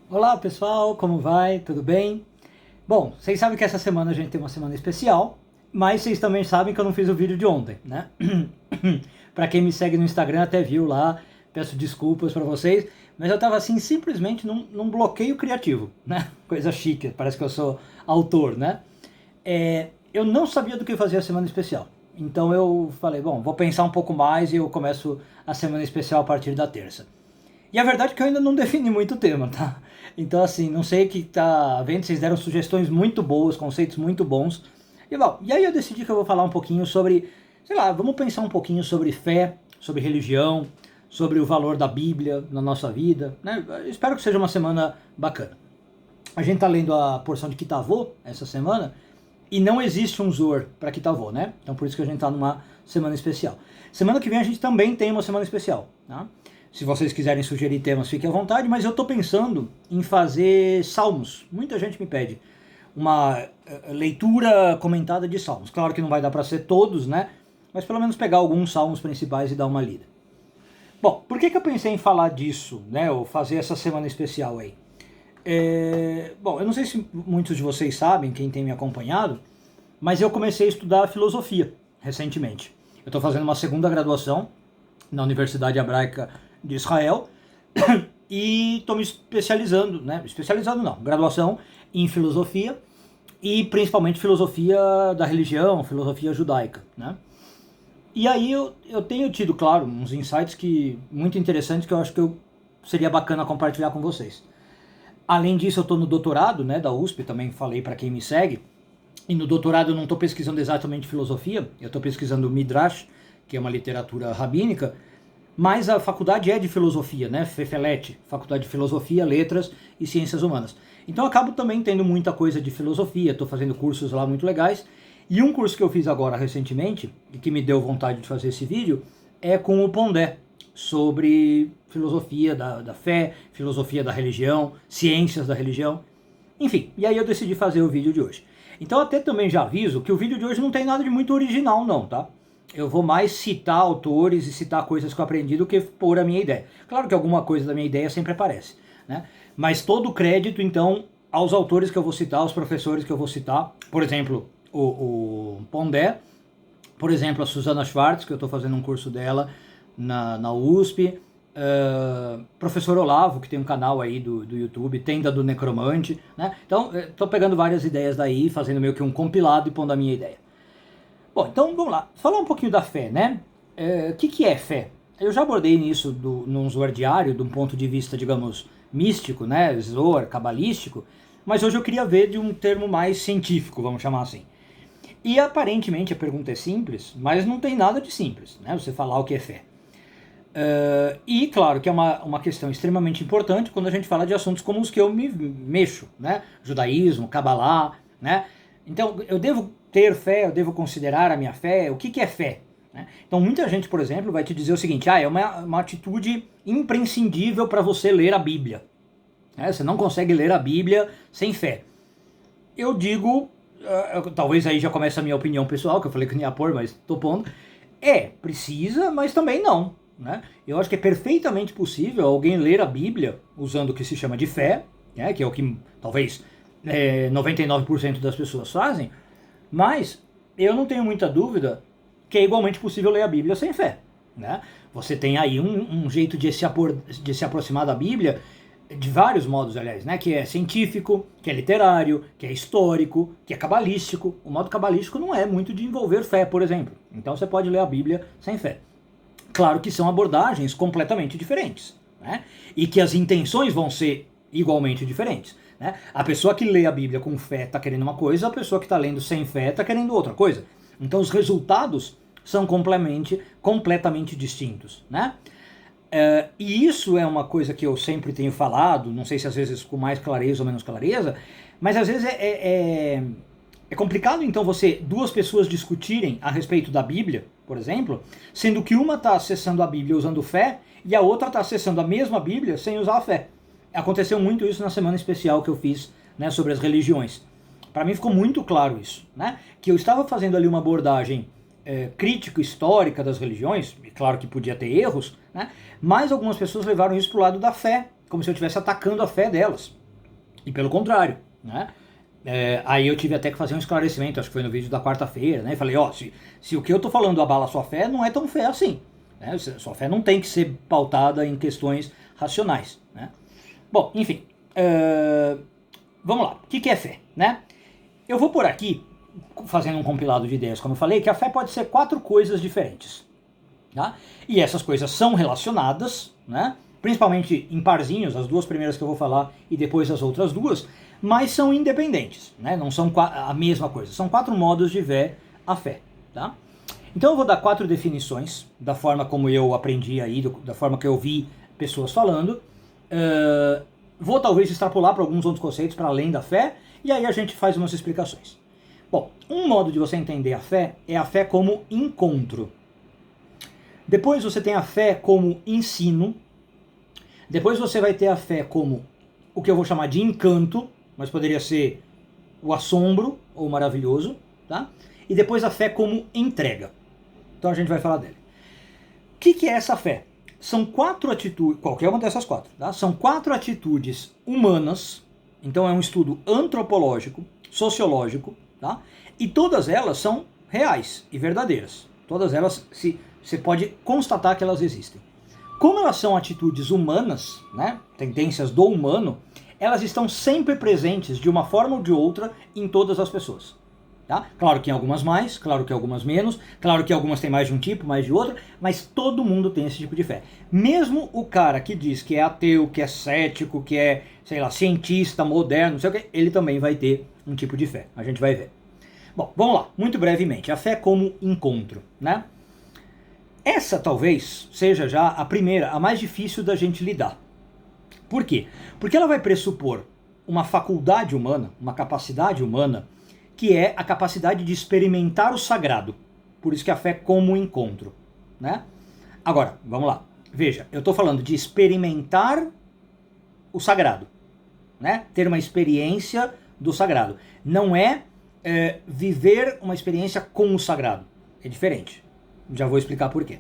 Olá pessoal, como vai? Tudo bem? Bom, vocês sabem que essa semana a gente tem uma semana especial, mas vocês também sabem que eu não fiz o vídeo de ontem, né? Pra quem me segue no Instagram até viu lá, peço desculpas pra vocês, mas eu tava assim simplesmente num bloqueio criativo, né? Coisa chique, parece que eu sou autor, né? Eu não sabia do que fazer a semana especial, então eu falei, bom, vou pensar um pouco mais e eu começo a semana especial a partir da terça. E a verdade é que eu ainda não defini muito o tema, tá? Então, assim, não sei o que tá vendo, vocês deram sugestões muito boas, conceitos muito bons. E, bom, e aí eu decidi que eu vou falar um pouquinho sobre, sei lá, vamos pensar um pouquinho sobre fé, sobre religião, sobre o valor da Bíblia na nossa vida, né? Eu espero que seja uma semana bacana. A gente tá lendo a porção de Kitavô essa semana e não existe um Zor para Kitavô, né? Então por isso que a gente tá numa semana especial. Semana que vem a gente também tem uma semana especial, tá? Se vocês quiserem sugerir temas, fiquem à vontade, mas eu estou pensando em fazer salmos. Muita gente me pede uma leitura comentada de salmos. Claro que não vai dar para ser todos, né? Mas pelo menos pegar alguns salmos principais e dar uma lida. Bom, por que eu pensei em falar disso, né? Ou fazer essa semana especial aí? Bom, eu não sei se muitos de vocês sabem, quem tem me acompanhado, mas eu comecei a estudar filosofia recentemente. Eu estou fazendo uma segunda graduação na Universidade Hebraica de Israel e estou me especializando, né? Especializando não, graduação em filosofia e principalmente filosofia da religião, filosofia judaica, né? E aí eu tenho tido, claro, uns insights muito interessantes que eu acho que seria bacana compartilhar com vocês. Além disso, eu estou no doutorado, né, da USP, também falei para quem me segue. E no doutorado eu não estou pesquisando exatamente filosofia, eu estou pesquisando Midrash, que é uma literatura rabínica, mas a faculdade é de filosofia, né? FEFELET, Faculdade de Filosofia, Letras e Ciências Humanas. Então eu acabo também tendo muita coisa de filosofia, estou fazendo cursos lá muito legais. E um curso que eu fiz agora recentemente, e que me deu vontade de fazer esse vídeo, é com o Pondé, sobre filosofia da fé, filosofia da religião, ciências da religião. Enfim, e aí eu decidi fazer o vídeo de hoje. Então até também já aviso que o vídeo de hoje não tem nada de muito original não, tá? Eu vou mais citar autores e citar coisas que eu aprendi do que pôr a minha ideia. Claro que alguma coisa da minha ideia sempre aparece, né? Mas todo o crédito, então, aos autores que eu vou citar, aos professores que eu vou citar. Por exemplo, o Pondé, por exemplo, a Susana Schwartz, que eu estou fazendo um curso dela na USP, professor Olavo, que tem um canal aí do YouTube, Tenda do Necromante, né? Então, estou pegando várias ideias daí, fazendo meio que um compilado e pondo a minha ideia. Bom, então vamos lá. Falar um pouquinho da fé, né? O que é fé? Eu já abordei nisso num Zohar diário, de um ponto de vista, digamos, místico, né? Zohar, cabalístico. Mas hoje eu queria ver de um termo mais científico, vamos chamar assim. E aparentemente a pergunta é simples, mas não tem nada de simples, né? Você falar o que é fé. E claro que é uma questão extremamente importante quando a gente fala de assuntos como os que eu me mexo, né? Judaísmo, Kabbalah, né? Então eu devo ter fé, eu devo considerar a minha fé, o que é fé? Né? Então muita gente, por exemplo, vai te dizer o seguinte, é uma atitude imprescindível para você ler a Bíblia. Né? Você não consegue ler a Bíblia sem fé. Eu digo, talvez aí já comece a minha opinião pessoal, que eu falei que não ia pôr, mas tô pondo, precisa, mas também não. Né? Eu acho que é perfeitamente possível alguém ler a Bíblia usando o que se chama de fé, né? Que é o que talvez 99% das pessoas fazem, mas eu não tenho muita dúvida que é igualmente possível ler a Bíblia sem fé. Né? Você tem aí um jeito de se aproximar da Bíblia de vários modos, aliás, né? Que é científico, que é literário, que é histórico, que é cabalístico. O modo cabalístico não é muito de envolver fé, por exemplo. Então você pode ler a Bíblia sem fé. Claro que são abordagens completamente diferentes, né? E que as intenções vão ser igualmente diferentes. Né? A pessoa que lê a Bíblia com fé está querendo uma coisa, a pessoa que está lendo sem fé está querendo outra coisa. Então os resultados são completamente distintos. Né? E isso é uma coisa que eu sempre tenho falado, não sei se às vezes com mais clareza ou menos clareza, mas às vezes é complicado então duas pessoas discutirem a respeito da Bíblia, por exemplo, sendo que uma está acessando a Bíblia usando fé e a outra está acessando a mesma Bíblia sem usar a fé. Aconteceu muito isso na semana especial que eu fiz, né, sobre as religiões. Para mim ficou muito claro isso, né? Que eu estava fazendo ali uma abordagem crítico-histórica das religiões, e claro que podia ter erros, né? Mas algumas pessoas levaram isso para o lado da fé, como se eu estivesse atacando a fé delas. E pelo contrário, né? Aí eu tive até que fazer um esclarecimento, acho que foi no vídeo da quarta-feira, né? Falei, ó, se o que eu tô falando abala a sua fé, não é tão fé assim. Né? Sua fé não tem que ser pautada em questões racionais, né? Bom, enfim, vamos lá. O que é fé, né? Eu vou por aqui, fazendo um compilado de ideias, como eu falei, que a fé pode ser 4 coisas diferentes. Tá? E essas coisas são relacionadas, né? Principalmente em parzinhos, as 2 primeiras que eu vou falar e depois as outras 2, mas são independentes, né? Não são a mesma coisa. São 4 modos de ver a fé. Tá? Então eu vou dar 4 definições, da forma como eu aprendi aí, da forma que eu vi pessoas falando. Vou talvez extrapolar para alguns outros conceitos para além da fé, e aí a gente faz umas explicações. Bom, um modo de você entender a fé é a fé como encontro. Depois você tem a fé como ensino. Depois você vai ter a fé como o que eu vou chamar de encanto, mas poderia ser o assombro ou maravilhoso, tá? E depois a fé como entrega. Então a gente vai falar dele. O que é essa fé? São 4 atitudes, qualquer uma dessas 4, tá? São 4 atitudes humanas, então é um estudo antropológico, sociológico, tá? E todas elas são reais e verdadeiras. Todas elas, você pode constatar que elas existem. Como elas são atitudes humanas, né, tendências do humano, elas estão sempre presentes de uma forma ou de outra em todas as pessoas. Tá? Claro que em algumas mais, claro que em algumas menos, claro que algumas têm mais de um tipo, mais de outro, mas todo mundo tem esse tipo de fé. Mesmo o cara que diz que é ateu, que é cético, que é, sei lá, cientista, moderno, não sei o que, ele também vai ter um tipo de fé. A gente vai ver. Bom, vamos lá, muito brevemente. A fé como encontro, né? Essa talvez seja já a primeira, a mais difícil da gente lidar. Por quê? Porque ela vai pressupor uma faculdade humana, uma capacidade humana, que é a capacidade de experimentar o sagrado. Por isso que a fé como encontro, né? Agora, vamos lá. Veja, eu estou falando de experimentar o sagrado, né? Ter uma experiência do sagrado. Não é viver uma experiência com o sagrado. É diferente. Já vou explicar por quê.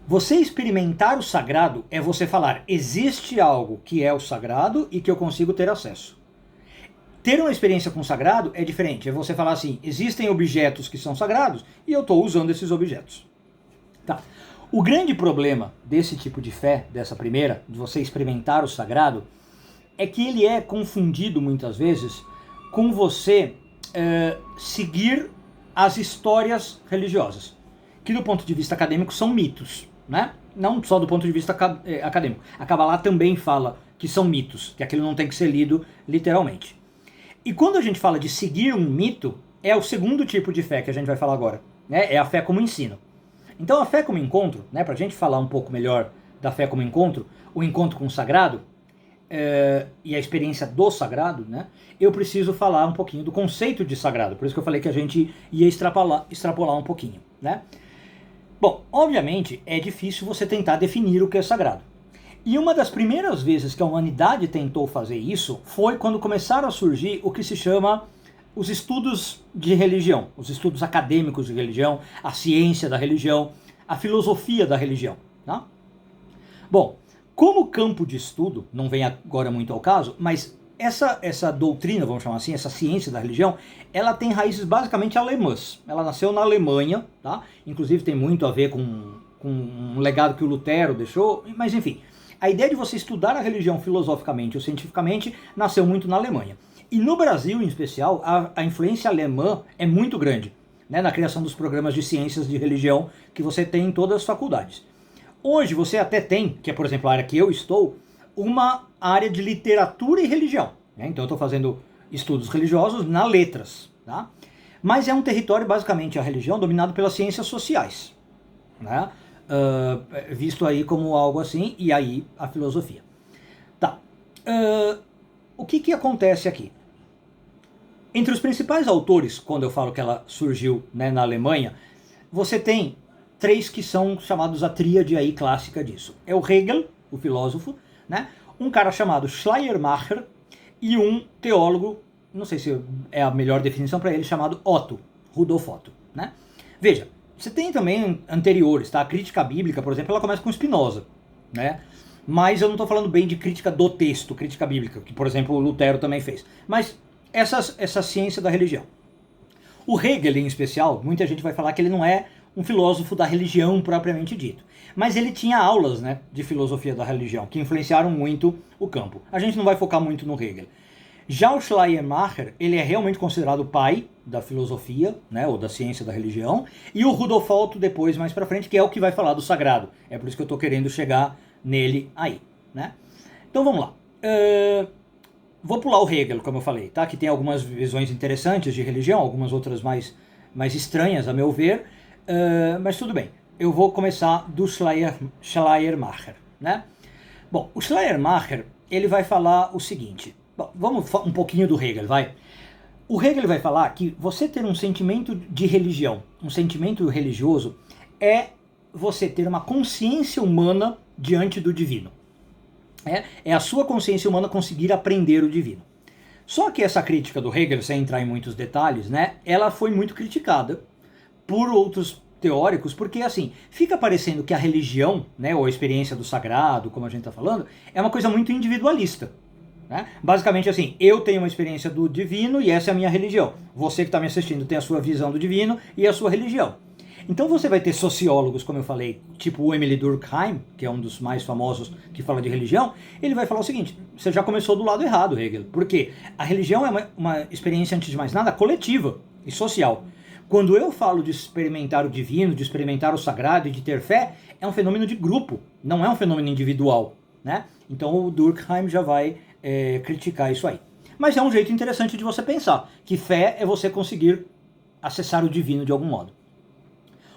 Você experimentar o sagrado é você falar, existe algo que é o sagrado e que eu consigo ter acesso. Ter uma experiência com o sagrado é diferente. É você falar assim, existem objetos que são sagrados e eu estou usando esses objetos. Tá. O grande problema desse tipo de fé, dessa primeira, de você experimentar o sagrado, é que ele é confundido muitas vezes com você seguir as histórias religiosas, que do ponto de vista acadêmico são mitos, né? Não só do ponto de vista acadêmico. A Kabbalah também fala que são mitos, que aquilo não tem que ser lido literalmente. E quando a gente fala de seguir um mito, é o segundo tipo de fé que a gente vai falar agora, né? É a fé como ensino. Então a fé como encontro, né? Para a gente falar um pouco melhor da fé como encontro, o encontro com o sagrado, e a experiência do sagrado, né? Eu preciso falar um pouquinho do conceito de sagrado, por isso que eu falei que a gente ia extrapolar um pouquinho, né? Bom, obviamente é difícil você tentar definir o que é sagrado. E uma das primeiras vezes que a humanidade tentou fazer isso foi quando começaram a surgir o que se chama os estudos de religião, os estudos acadêmicos de religião, a ciência da religião, a filosofia da religião, tá? Bom, como campo de estudo, não vem agora muito ao caso, mas essa doutrina, vamos chamar assim, essa ciência da religião, ela tem raízes basicamente alemãs. Ela nasceu na Alemanha, tá? Inclusive tem muito a ver com um legado que o Lutero deixou, mas enfim. A ideia de você estudar a religião filosoficamente ou cientificamente nasceu muito na Alemanha. E no Brasil, em especial, a influência alemã é muito grande, né, na criação dos programas de ciências de religião que você tem em todas as faculdades. Hoje você até tem, que é por exemplo a área que eu estou, uma área de literatura e religião, né? Então eu estou fazendo estudos religiosos na letras, tá? Mas é um território, basicamente, a religião, dominado pelas ciências sociais, né? Visto aí como algo assim, e aí a filosofia. Tá. O que acontece aqui? Entre os principais autores, quando eu falo que ela surgiu, né, na Alemanha, você tem 3 que são chamados a tríade aí clássica disso. É o Hegel, o filósofo, né? Um cara chamado Schleiermacher e um teólogo, não sei se é a melhor definição para ele, chamado Otto, Rudolf Otto, né? Veja, você tem também anteriores, tá? A crítica bíblica, por exemplo, ela começa com Spinoza, né? Mas eu não estou falando bem de crítica do texto, crítica bíblica, que, por exemplo, o Lutero também fez. Mas essa ciência da religião. O Hegel, em especial, muita gente vai falar que ele não é um filósofo da religião propriamente dito. Mas ele tinha aulas, né, de filosofia da religião, que influenciaram muito o campo. A gente não vai focar muito no Hegel. Já o Schleiermacher, ele é realmente considerado o pai da filosofia, né, ou da ciência da religião, e o Rudolf Otto depois, mais pra frente, que é o que vai falar do sagrado. É por isso que eu tô querendo chegar nele aí, né? Então vamos lá. Vou pular o Hegel, como eu falei, tá? Que tem algumas visões interessantes de religião, algumas outras mais estranhas, a meu ver, mas tudo bem. Eu vou começar do Schleiermacher, né? Bom, o Schleiermacher, ele vai falar o seguinte. Bom, vamos um pouquinho do Hegel, vai. O Hegel vai falar que você ter um sentimento de religião, um sentimento religioso, é você ter uma consciência humana diante do divino. É a sua consciência humana conseguir aprender o divino. Só que essa crítica do Hegel, sem entrar em muitos detalhes, né, ela foi muito criticada por outros teóricos, porque assim, fica parecendo que a religião, né, ou a experiência do sagrado, como a gente está falando, é uma coisa muito individualista. Né? Basicamente assim, eu tenho uma experiência do divino e essa é a minha religião. Você que está me assistindo tem a sua visão do divino e a sua religião. Então você vai ter sociólogos, como eu falei, tipo o Emile Durkheim, que é um dos mais famosos que fala de religião, ele vai falar o seguinte: você já começou do lado errado, Hegel, porque a religião é uma experiência, antes de mais nada, coletiva e social. Quando eu falo de experimentar o divino, de experimentar o sagrado e de ter fé, é um fenômeno de grupo, não é um fenômeno individual, né? Então o Durkheim já vai criticar isso aí. Mas é um jeito interessante de você pensar, que fé é você conseguir acessar o divino de algum modo.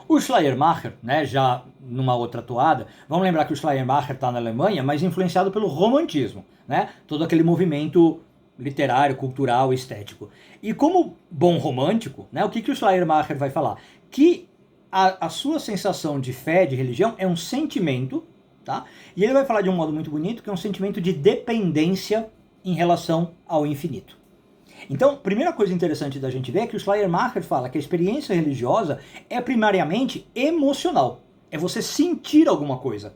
O Schleiermacher, né, já numa outra toada, vamos lembrar que o Schleiermacher está na Alemanha, mas influenciado pelo romantismo, né? Todo aquele movimento literário, cultural, estético. E como bom romântico, né, o que o Schleiermacher vai falar? Que a sua sensação de fé, de religião, é um sentimento, tá? E ele vai falar de um modo muito bonito, que é um sentimento de dependência em relação ao infinito. Então, primeira coisa interessante da gente ver é que o Schleiermacher fala que a experiência religiosa é primariamente emocional. É você sentir alguma coisa.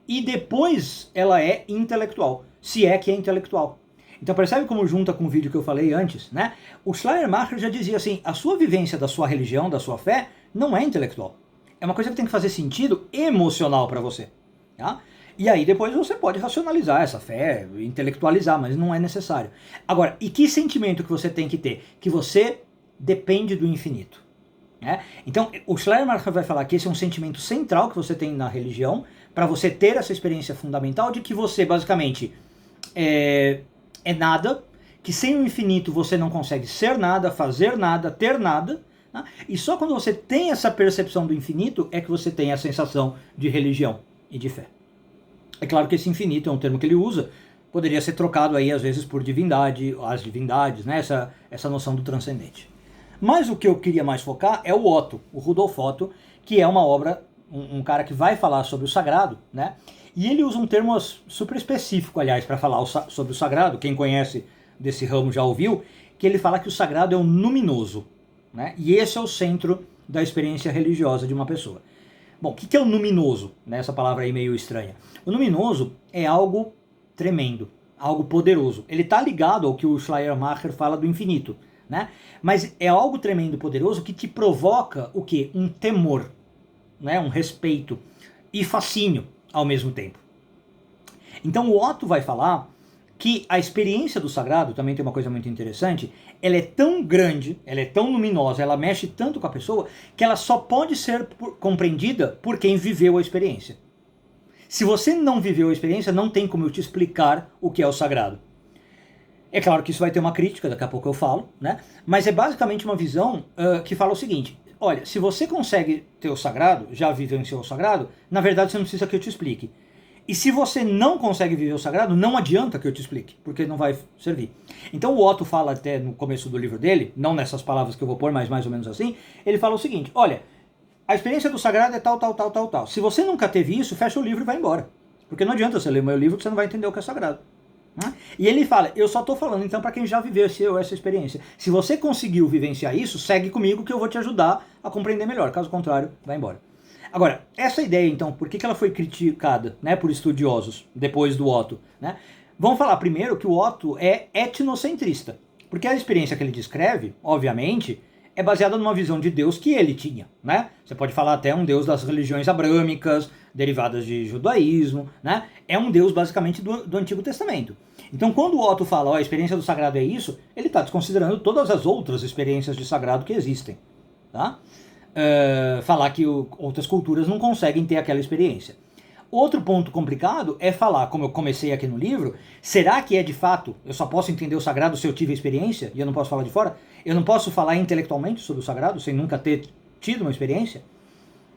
E depois ela é intelectual, se é que é intelectual. Então percebe como junta com o vídeo que eu falei antes, né? O Schleiermacher já dizia assim, a sua vivência da sua religião, da sua fé, não é intelectual. É uma coisa que tem que fazer sentido emocional para você. Tá? E aí depois você pode racionalizar essa fé, intelectualizar, mas não é necessário. Agora, e que sentimento que você tem que ter? Que você depende do infinito. Né? Então, o Schleiermacher vai falar que esse é um sentimento central que você tem na religião, para você ter essa experiência fundamental de que você, basicamente, é nada, que sem o infinito você não consegue ser nada, fazer nada, ter nada, né? E só quando você tem essa percepção do infinito é que você tem a sensação de religião e de fé. É claro que esse infinito é um termo que ele usa, poderia ser trocado aí às vezes por divindade, as divindades, né? Essa noção do transcendente. Mas o que eu queria mais focar é o Otto, o Rudolf Otto, que é uma obra, um cara que vai falar sobre o sagrado, né? E ele usa um termo super específico, aliás, para falar sobre o sagrado. Quem conhece desse ramo já ouviu, que ele fala que o sagrado é o luminoso, né? E esse é o centro da experiência religiosa de uma pessoa. Bom, o que é o luminoso? Né? Essa palavra aí meio estranha. O luminoso é algo tremendo, algo poderoso. Ele está ligado ao que o Schleiermacher fala do infinito, né? Mas é algo tremendo e poderoso que te provoca o quê? Um temor, né? Um respeito e fascínio ao mesmo tempo. Então o Otto vai falar que a experiência do sagrado, também tem uma coisa muito interessante, ela é tão grande, ela é tão luminosa, ela mexe tanto com a pessoa, que ela só pode ser compreendida por quem viveu a experiência. Se você não viveu a experiência, não tem como eu te explicar o que é o sagrado. É claro que isso vai ter uma crítica, daqui a pouco eu falo, né? Mas é basicamente uma visão que fala o seguinte: olha, se você consegue ter o sagrado, já vivenciou o sagrado, na verdade você não precisa que eu te explique. E se você não consegue viver o sagrado, não adianta que eu te explique, porque não vai servir. Então o Otto fala até no começo do livro dele, não nessas palavras que eu vou pôr, mas mais ou menos assim, ele fala o seguinte: olha, a experiência do sagrado é tal, tal, tal, tal, tal. Se você nunca teve isso, fecha o livro e vai embora. Porque não adianta você ler o meu livro que você não vai entender o que é sagrado. Né? E ele fala, eu só estou falando então para quem já viveu essa experiência. Se você conseguiu vivenciar isso, segue comigo que eu vou te ajudar a compreender melhor. Caso contrário, vai embora. Agora, essa ideia, então, por que ela foi criticada, né, por estudiosos depois do Otto, né? Vamos falar primeiro que o Otto é etnocentrista, porque a experiência que ele descreve, obviamente, é baseada numa visão de Deus que ele tinha, né? Você pode falar até um Deus das religiões abrâmicas, derivadas de judaísmo, né? É um Deus basicamente do Antigo Testamento. Então, quando o Otto fala, ó, a experiência do sagrado é isso, ele está desconsiderando todas as outras experiências de sagrado que existem, tá? Falar que outras culturas não conseguem ter aquela experiência. Outro ponto complicado é falar, como eu comecei aqui no livro, será que é de fato, eu só posso entender o sagrado se eu tive a experiência e eu não posso falar de fora? Eu não posso falar intelectualmente sobre o sagrado sem nunca ter tido uma experiência?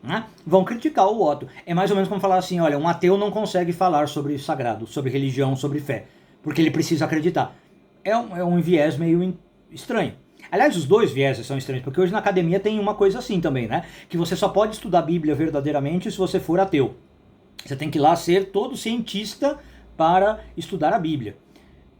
Né? Vão criticar o Otto. É mais ou menos como falar assim, olha, um ateu não consegue falar sobre sagrado, sobre religião, sobre fé, porque ele precisa acreditar. É um viés meio estranho. Aliás, os dois vieses são estranhos, porque hoje na academia tem uma coisa assim também, né? Que você só pode estudar a Bíblia verdadeiramente se você for ateu. Você tem que ir lá ser todo cientista para estudar a Bíblia.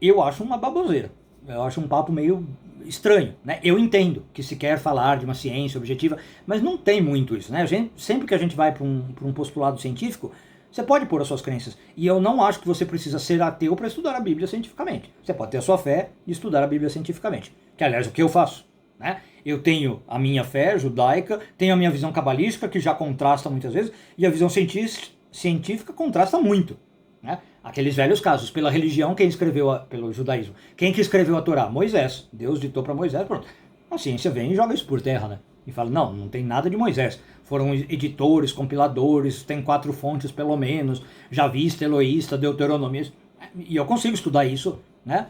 Eu acho uma baboseira. Eu acho um papo meio estranho, né? Eu entendo que se quer falar de uma ciência objetiva, mas não tem muito isso, né? Sempre que a gente vai para um postulado científico, você pode pôr as suas crenças. E eu não acho que você precisa ser ateu para estudar a Bíblia cientificamente. Você pode ter a sua fé e estudar a Bíblia cientificamente. Que, aliás, é o que eu faço, né? Eu tenho a minha fé judaica, tenho a minha visão cabalística, que já contrasta muitas vezes, e a visão científica contrasta muito, né? Aqueles velhos casos, pela religião, quem escreveu, pelo judaísmo, quem que escreveu a Torá? Moisés. Deus ditou para Moisés, pronto. A ciência vem e joga isso por terra, né? E fala, não tem nada de Moisés. Foram editores, compiladores, tem 4 fontes pelo menos, Javista, Eloísta, Deuteronomista, e eu consigo estudar isso, né?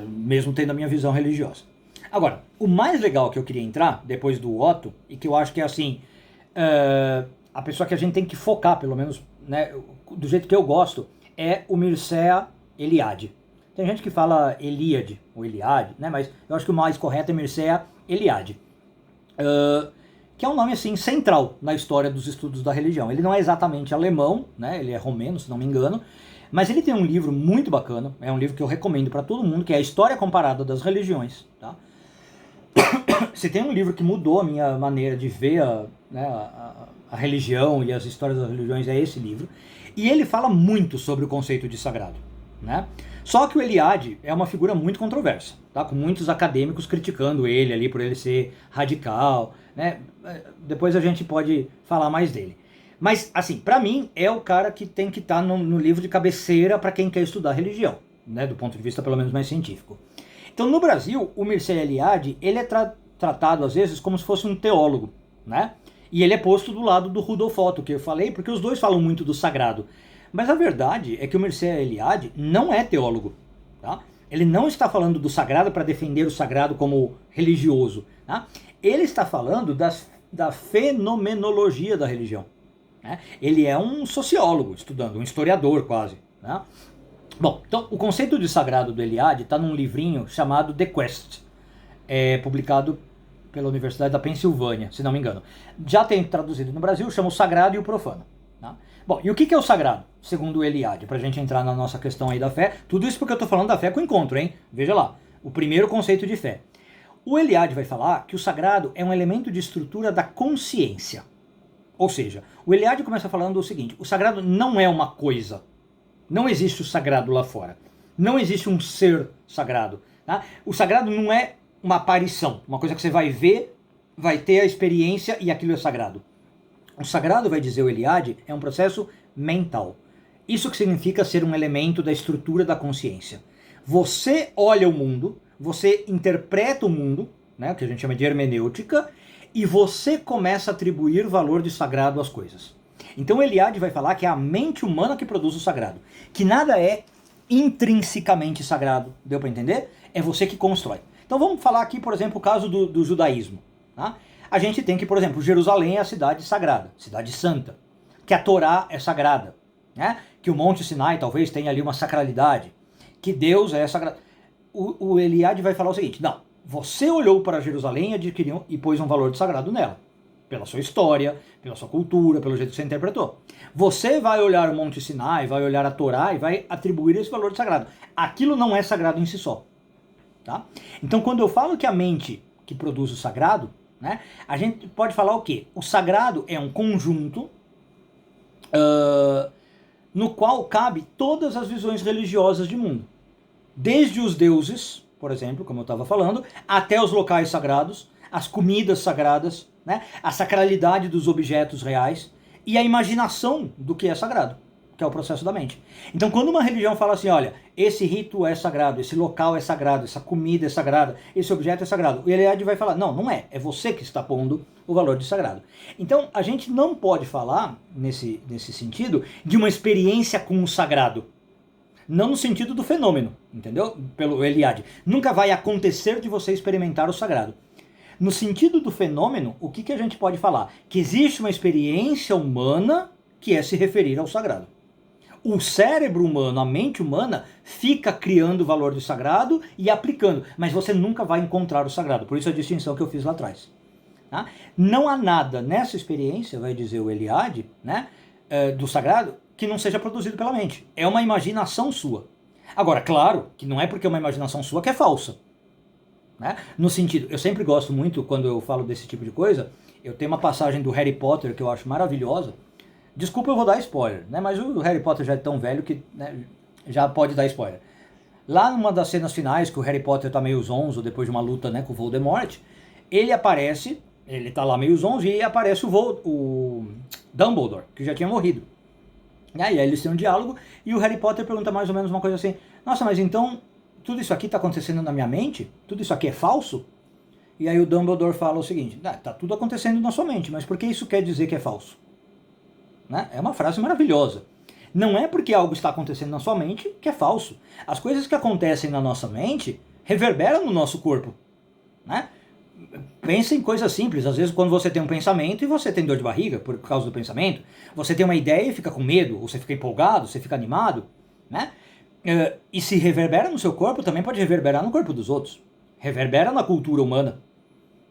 Mesmo tendo a minha visão religiosa. Agora, o mais legal que eu queria entrar, depois do Otto, e que eu acho que é assim, a pessoa que a gente tem que focar, pelo menos, né, do jeito que eu gosto, é o Mircea Eliade. Tem gente que fala Eliade, ou Eliade, né, mas eu acho que o mais correto é Mircea Eliade. Que é um nome assim central na história dos estudos da religião. Ele não é exatamente alemão, né? Ele é romeno, se não me engano, mas ele tem um livro muito bacana, é um livro que eu recomendo para todo mundo, que é a História Comparada das Religiões. Tá? Se tem um livro que mudou a minha maneira de ver a religião e as histórias das religiões, é esse livro. E ele fala muito sobre o conceito de sagrado, né? Só que o Eliade é uma figura muito controversa, tá? Com muitos acadêmicos criticando ele ali por ele ser radical, né? Depois a gente pode falar mais dele. Mas, assim, para mim, é o cara que tem que estar no livro de cabeceira para quem quer estudar religião, né? Do ponto de vista, pelo menos, mais científico. Então, no Brasil, o Mircea Eliade, ele é tratado, às vezes, como se fosse um teólogo, né? E ele é posto do lado do Rudolf Otto, que eu falei, porque os dois falam muito do sagrado. Mas a verdade é que o Mircea Eliade não é teólogo, tá? Ele não está falando do sagrado para defender o sagrado como religioso, tá? Ele está falando da fenomenologia da religião, né? Ele é um sociólogo estudando, um historiador quase, né? Bom, então o conceito de sagrado do Eliade está num livrinho chamado The Quest, publicado pela Universidade da Pensilvânia, se não me engano. Já tem traduzido no Brasil, chama O Sagrado e o Profano. Tá? Bom, e o que é o sagrado, segundo o Eliade? Pra gente entrar na nossa questão aí da fé, tudo isso porque eu tô falando da fé com encontro, hein? Veja lá, o primeiro conceito de fé. O Eliade vai falar que o sagrado é um elemento de estrutura da consciência. Ou seja, o Eliade começa falando o seguinte, o sagrado não é uma coisa. Não existe o sagrado lá fora. Não existe um ser sagrado. Tá? O sagrado não é uma aparição, uma coisa que você vai ver, vai ter a experiência e aquilo é sagrado. O sagrado, vai dizer o Eliade, é um processo mental. Isso que significa ser um elemento da estrutura da consciência. Você olha o mundo, você interpreta o mundo, né, que a gente chama de hermenêutica, e você começa a atribuir valor de sagrado às coisas. Então Eliade vai falar que é a mente humana que produz o sagrado, que nada é intrinsecamente sagrado, deu para entender? É você que constrói. Então vamos falar aqui, por exemplo, o caso do judaísmo. Tá? A gente tem que, por exemplo, Jerusalém é a cidade sagrada, cidade santa, que a Torá é sagrada, né? Que o Monte Sinai talvez tenha ali uma sacralidade, que Deus é sagrado. O Eliade vai falar o seguinte, não, você olhou para Jerusalém e adquiriu e pôs um valor de sagrado nela, pela sua história, pela sua cultura, pelo jeito que você interpretou. Você vai olhar o Monte Sinai, vai olhar a Torá e vai atribuir esse valor de sagrado. Aquilo não é sagrado em si só. Tá? Então, quando eu falo que a mente que produz o sagrado, né, a gente pode falar o quê? O sagrado é um conjunto no qual cabe todas as visões religiosas de mundo. Desde os deuses, por exemplo, como eu estava falando, até os locais sagrados, as comidas sagradas, né, a sacralidade dos objetos reais e a imaginação do que é sagrado, que é o processo da mente. Então, quando uma religião fala assim, olha, esse rito é sagrado, esse local é sagrado, essa comida é sagrada, esse objeto é sagrado, o Eliade vai falar, não, não é, é você que está pondo o valor de sagrado. Então, a gente não pode falar, nesse sentido, de uma experiência com o sagrado. Não no sentido do fenômeno, entendeu? Pelo Eliade. Nunca vai acontecer de você experimentar o sagrado. No sentido do fenômeno, o que a gente pode falar? Que existe uma experiência humana que é se referir ao sagrado. O cérebro humano, a mente humana, fica criando o valor do sagrado e aplicando, mas você nunca vai encontrar o sagrado. Por isso a distinção que eu fiz lá atrás. Tá? Não há nada nessa experiência, vai dizer o Eliade, né, do sagrado, que não seja produzido pela mente. É uma imaginação sua. Agora, claro que não é porque é uma imaginação sua que é falsa. Né? No sentido, eu sempre gosto muito, quando eu falo desse tipo de coisa, eu tenho uma passagem do Harry Potter que eu acho maravilhosa. Desculpa, eu vou dar spoiler, né? Mas o Harry Potter já é tão velho que, né, já pode dar spoiler. Lá numa das cenas finais, que o Harry Potter tá meio zonzo depois de uma luta, né, com o Voldemort, ele aparece, ele tá lá meio zonzo e aparece o Dumbledore, que já tinha morrido. E aí eles têm um diálogo e o Harry Potter pergunta mais ou menos uma coisa assim, nossa, mas então tudo isso aqui está acontecendo na minha mente? Tudo isso aqui é falso? E aí o Dumbledore fala o seguinte, tá tudo acontecendo na sua mente, mas por que isso quer dizer que é falso? Né? É uma frase maravilhosa. Não é porque algo está acontecendo na sua mente que é falso. As coisas que acontecem na nossa mente reverberam no nosso corpo. Né? Pensa em coisas simples. Às vezes quando você tem um pensamento e você tem dor de barriga por causa do pensamento, você tem uma ideia e fica com medo, ou você fica empolgado, você fica animado, né? E se reverbera no seu corpo, também pode reverberar no corpo dos outros. Reverbera na cultura humana.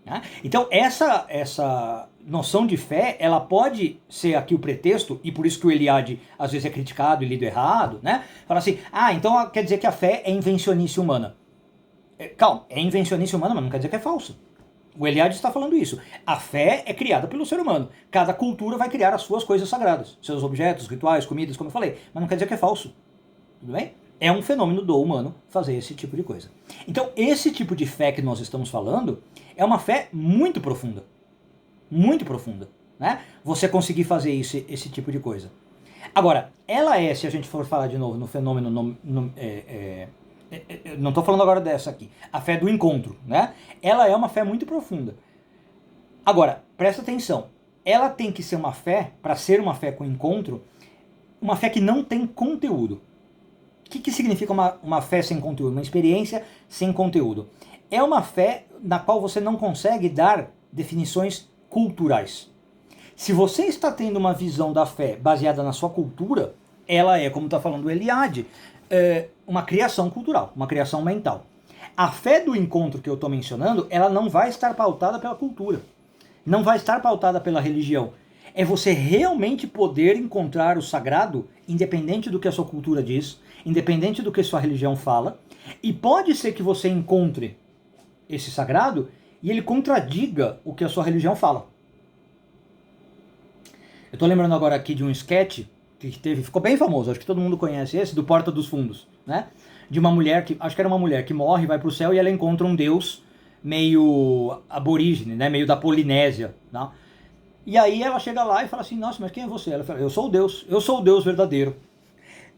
Né? Então essa noção de fé, ela pode ser aqui o pretexto, e por isso que o Eliade às vezes é criticado e lido errado, né? Fala assim, então quer dizer que a fé é invencionice humana. Calma, é invencionice humana, mas não quer dizer que é falsa. O Eliade está falando isso. A fé é criada pelo ser humano. Cada cultura vai criar as suas coisas sagradas, seus objetos, rituais, comidas, como eu falei, mas não quer dizer que é falso. Tudo bem? É um fenômeno do humano fazer esse tipo de coisa. Então, esse tipo de fé que nós estamos falando é uma fé muito profunda. Muito profunda. Né? Você conseguir fazer esse tipo de coisa. Agora, ela se a gente for falar de novo no fenômeno, não estou falando agora dessa aqui, a fé do encontro, né? Ela é uma fé muito profunda. Agora, presta atenção, ela tem que ser uma fé, para ser uma fé com encontro, uma fé que não tem conteúdo. O que significa uma fé sem conteúdo? Uma experiência sem conteúdo. É uma fé na qual você não consegue dar definições culturais. Se você está tendo uma visão da fé baseada na sua cultura, ela é, como está falando o Eliade, uma criação cultural, uma criação mental. A fé do encontro que eu estou mencionando, ela não vai estar pautada pela cultura, não vai estar pautada pela religião. É você realmente poder encontrar o sagrado, independente do que a sua cultura diz, independente do que a sua religião fala, e pode ser que você encontre esse sagrado e ele contradiga o que a sua religião fala. Eu estou lembrando agora aqui de um sketch que ficou bem famoso, acho que todo mundo conhece esse, do Porta dos Fundos, né? De uma mulher, acho que era uma mulher que morre, vai para o céu e ela encontra um deus meio aborígene, né? Meio da Polinésia, tá? E aí ela chega lá e fala assim, nossa, mas quem é você? Ela fala, eu sou o Deus verdadeiro.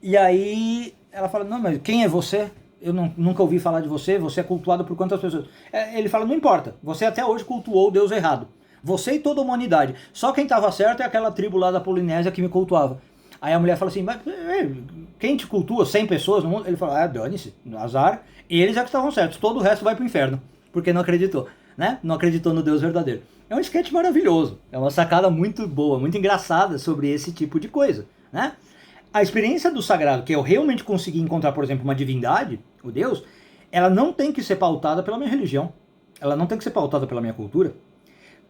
E aí ela fala, não, mas quem é você? Eu nunca ouvi falar de você, você é cultuado por quantas pessoas? Ele fala, não importa, você até hoje cultuou o Deus errado. Você e toda a humanidade. Só quem estava certo é aquela tribo lá da Polinésia que me cultuava. Aí a mulher fala assim, mas quem te cultua? 100 pessoas no mundo? Ele fala, dane-se, azar. Eles é que estavam certos, todo o resto vai pro inferno. Porque não acreditou, né? Não acreditou no Deus verdadeiro. É um sketch maravilhoso. É uma sacada muito boa, muito engraçada sobre esse tipo de coisa, né? A experiência do sagrado, que eu realmente consegui encontrar, por exemplo, uma divindade, o Deus, ela não tem que ser pautada pela minha religião. Ela não tem que ser pautada pela minha cultura.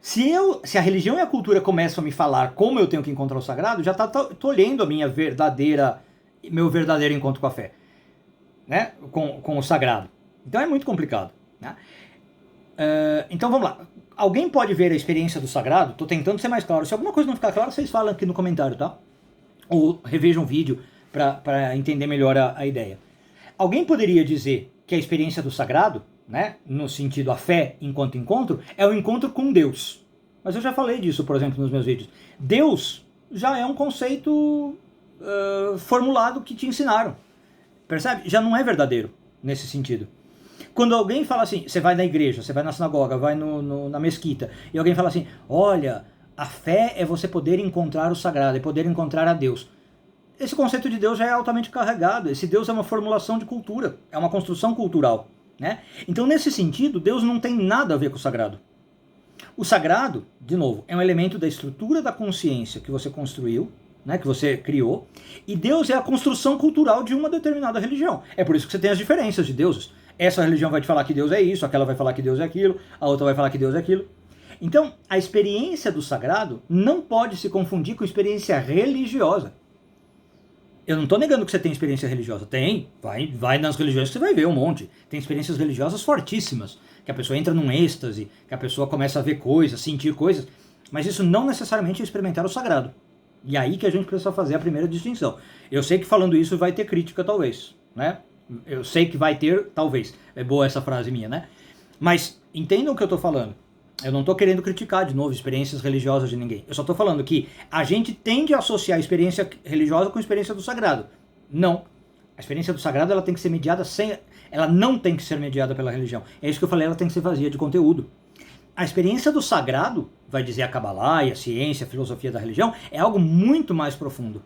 Se a religião e a cultura começam a me falar como eu tenho que encontrar o sagrado, já está tolhendo meu verdadeiro encontro com a fé, né? Com o sagrado. Então é muito complicado, né? Então vamos lá. Alguém pode ver a experiência do sagrado? Estou tentando ser mais claro. Se alguma coisa não ficar clara, vocês falam aqui no comentário, tá? ou reveja um vídeo para entender melhor a ideia. Alguém poderia dizer que a experiência do sagrado, né, no sentido a fé enquanto encontro, é o encontro com Deus. Mas eu já falei disso, por exemplo, nos meus vídeos. Deus já é um conceito formulado que te ensinaram. Percebe? Já não é verdadeiro nesse sentido. Quando alguém fala assim, você vai na igreja, você vai na sinagoga, vai na mesquita, e alguém fala assim, olha, a fé é você poder encontrar o sagrado, é poder encontrar a Deus. Esse conceito de Deus já é altamente carregado. Esse Deus é uma formulação de cultura, é uma construção cultural, né? Então, nesse sentido, Deus não tem nada a ver com o sagrado. O sagrado, de novo, é um elemento da estrutura da consciência que você construiu, né, que você criou, e Deus é a construção cultural de uma determinada religião. É por isso que você tem as diferenças de deuses. Essa religião vai te falar que Deus é isso, aquela vai falar que Deus é aquilo, a outra vai falar que Deus é aquilo. Então, a experiência do sagrado não pode se confundir com experiência religiosa. Eu não estou negando que você tem experiência religiosa. Tem, vai nas religiões que você vai ver um monte. Tem experiências religiosas fortíssimas, que a pessoa entra num êxtase, que a pessoa começa a ver coisas, sentir coisas, mas isso não necessariamente é experimentar o sagrado. E aí que a gente precisa fazer a primeira distinção. Eu sei que falando isso vai ter crítica, talvez, né? Eu sei que vai ter, talvez. É boa essa frase minha, né? Mas entendam o que eu estou falando. Eu não estou querendo criticar, de novo, experiências religiosas de ninguém. Eu só estou falando que a gente tende a associar a experiência religiosa com a experiência do sagrado. Não. A experiência do sagrado ela tem que ser mediada sem... Ela não tem que ser mediada pela religião. É isso que eu falei, ela tem que ser vazia de conteúdo. A experiência do sagrado, vai dizer a Kabbalah e a ciência, a filosofia da religião, é algo muito mais profundo.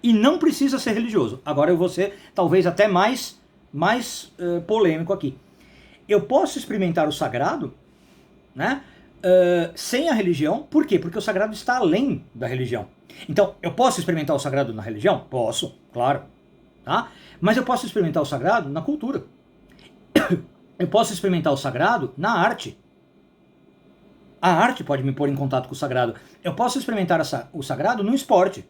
E não precisa ser religioso. Agora eu vou ser talvez até mais polêmico aqui. Eu posso experimentar o sagrado, né, sem a religião. Por quê? Porque o sagrado está além da religião. Então, eu posso experimentar o sagrado na religião? Posso, claro. Tá? Mas eu posso experimentar o sagrado na cultura. Eu posso experimentar o sagrado na arte. A arte pode me pôr em contato com o sagrado. Eu posso experimentar o sagrado no esporte.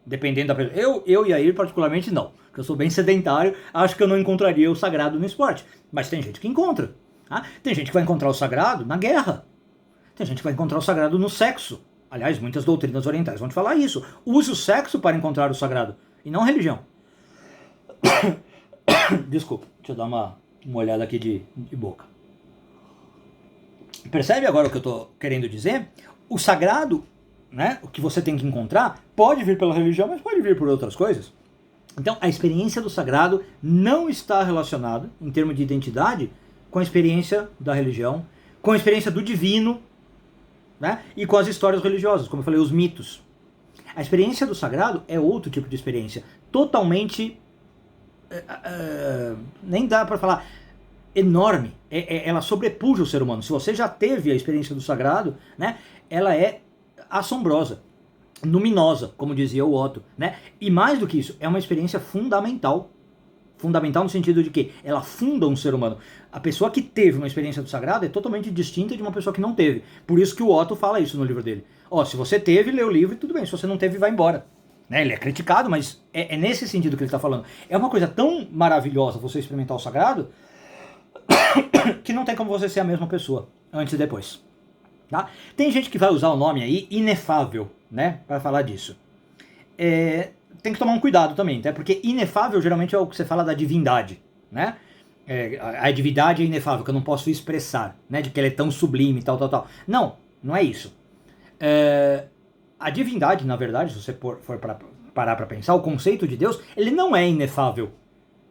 Dependendo da pessoa. Eu e a Ir particularmente não. Porque eu sou bem sedentário, acho que eu não encontraria o sagrado no esporte. Mas tem gente que encontra. Tá? Tem gente que vai encontrar o sagrado na guerra. Tem gente que vai encontrar o sagrado no sexo. Aliás, muitas doutrinas orientais vão te falar isso. Use o sexo para encontrar o sagrado. E não a religião. Desculpa, deixa eu dar uma olhada aqui de boca. Percebe agora o que eu estou querendo dizer? O sagrado, né, o que você tem que encontrar, pode vir pela religião, mas pode vir por outras coisas. Então, a experiência do sagrado não está relacionada, em termos de identidade, com a experiência da religião, com a experiência do divino, né, e com as histórias religiosas, como eu falei, os mitos. A experiência do sagrado é outro tipo de experiência, totalmente... nem dá para falar... enorme, ela sobrepuja o ser humano. Se você já teve a experiência do sagrado, né, ela é assombrosa, luminosa, como dizia o Otto, né? E mais do que isso, é uma experiência fundamental. Fundamental no sentido de que ela funda um ser humano. A pessoa que teve uma experiência do sagrado é totalmente distinta de uma pessoa que não teve. Por isso que o Otto fala isso no livro dele. Ó, se você teve, lê o livro e tudo bem. Se você não teve, vai embora. Né? Ele é criticado, mas é nesse sentido que ele está falando. É uma coisa tão maravilhosa você experimentar o sagrado que não tem como você ser a mesma pessoa antes e depois. Tá? Tem gente que vai usar o nome aí inefável, né, para falar disso. Tem que tomar um cuidado também, tá? Porque inefável geralmente é o que você fala da divindade, né? A divindade é inefável, que eu não posso expressar, né? De que ela é tão sublime, tal. Não, não é isso. A divindade, na verdade, se você for parar para pensar, o conceito de Deus, ele não é inefável.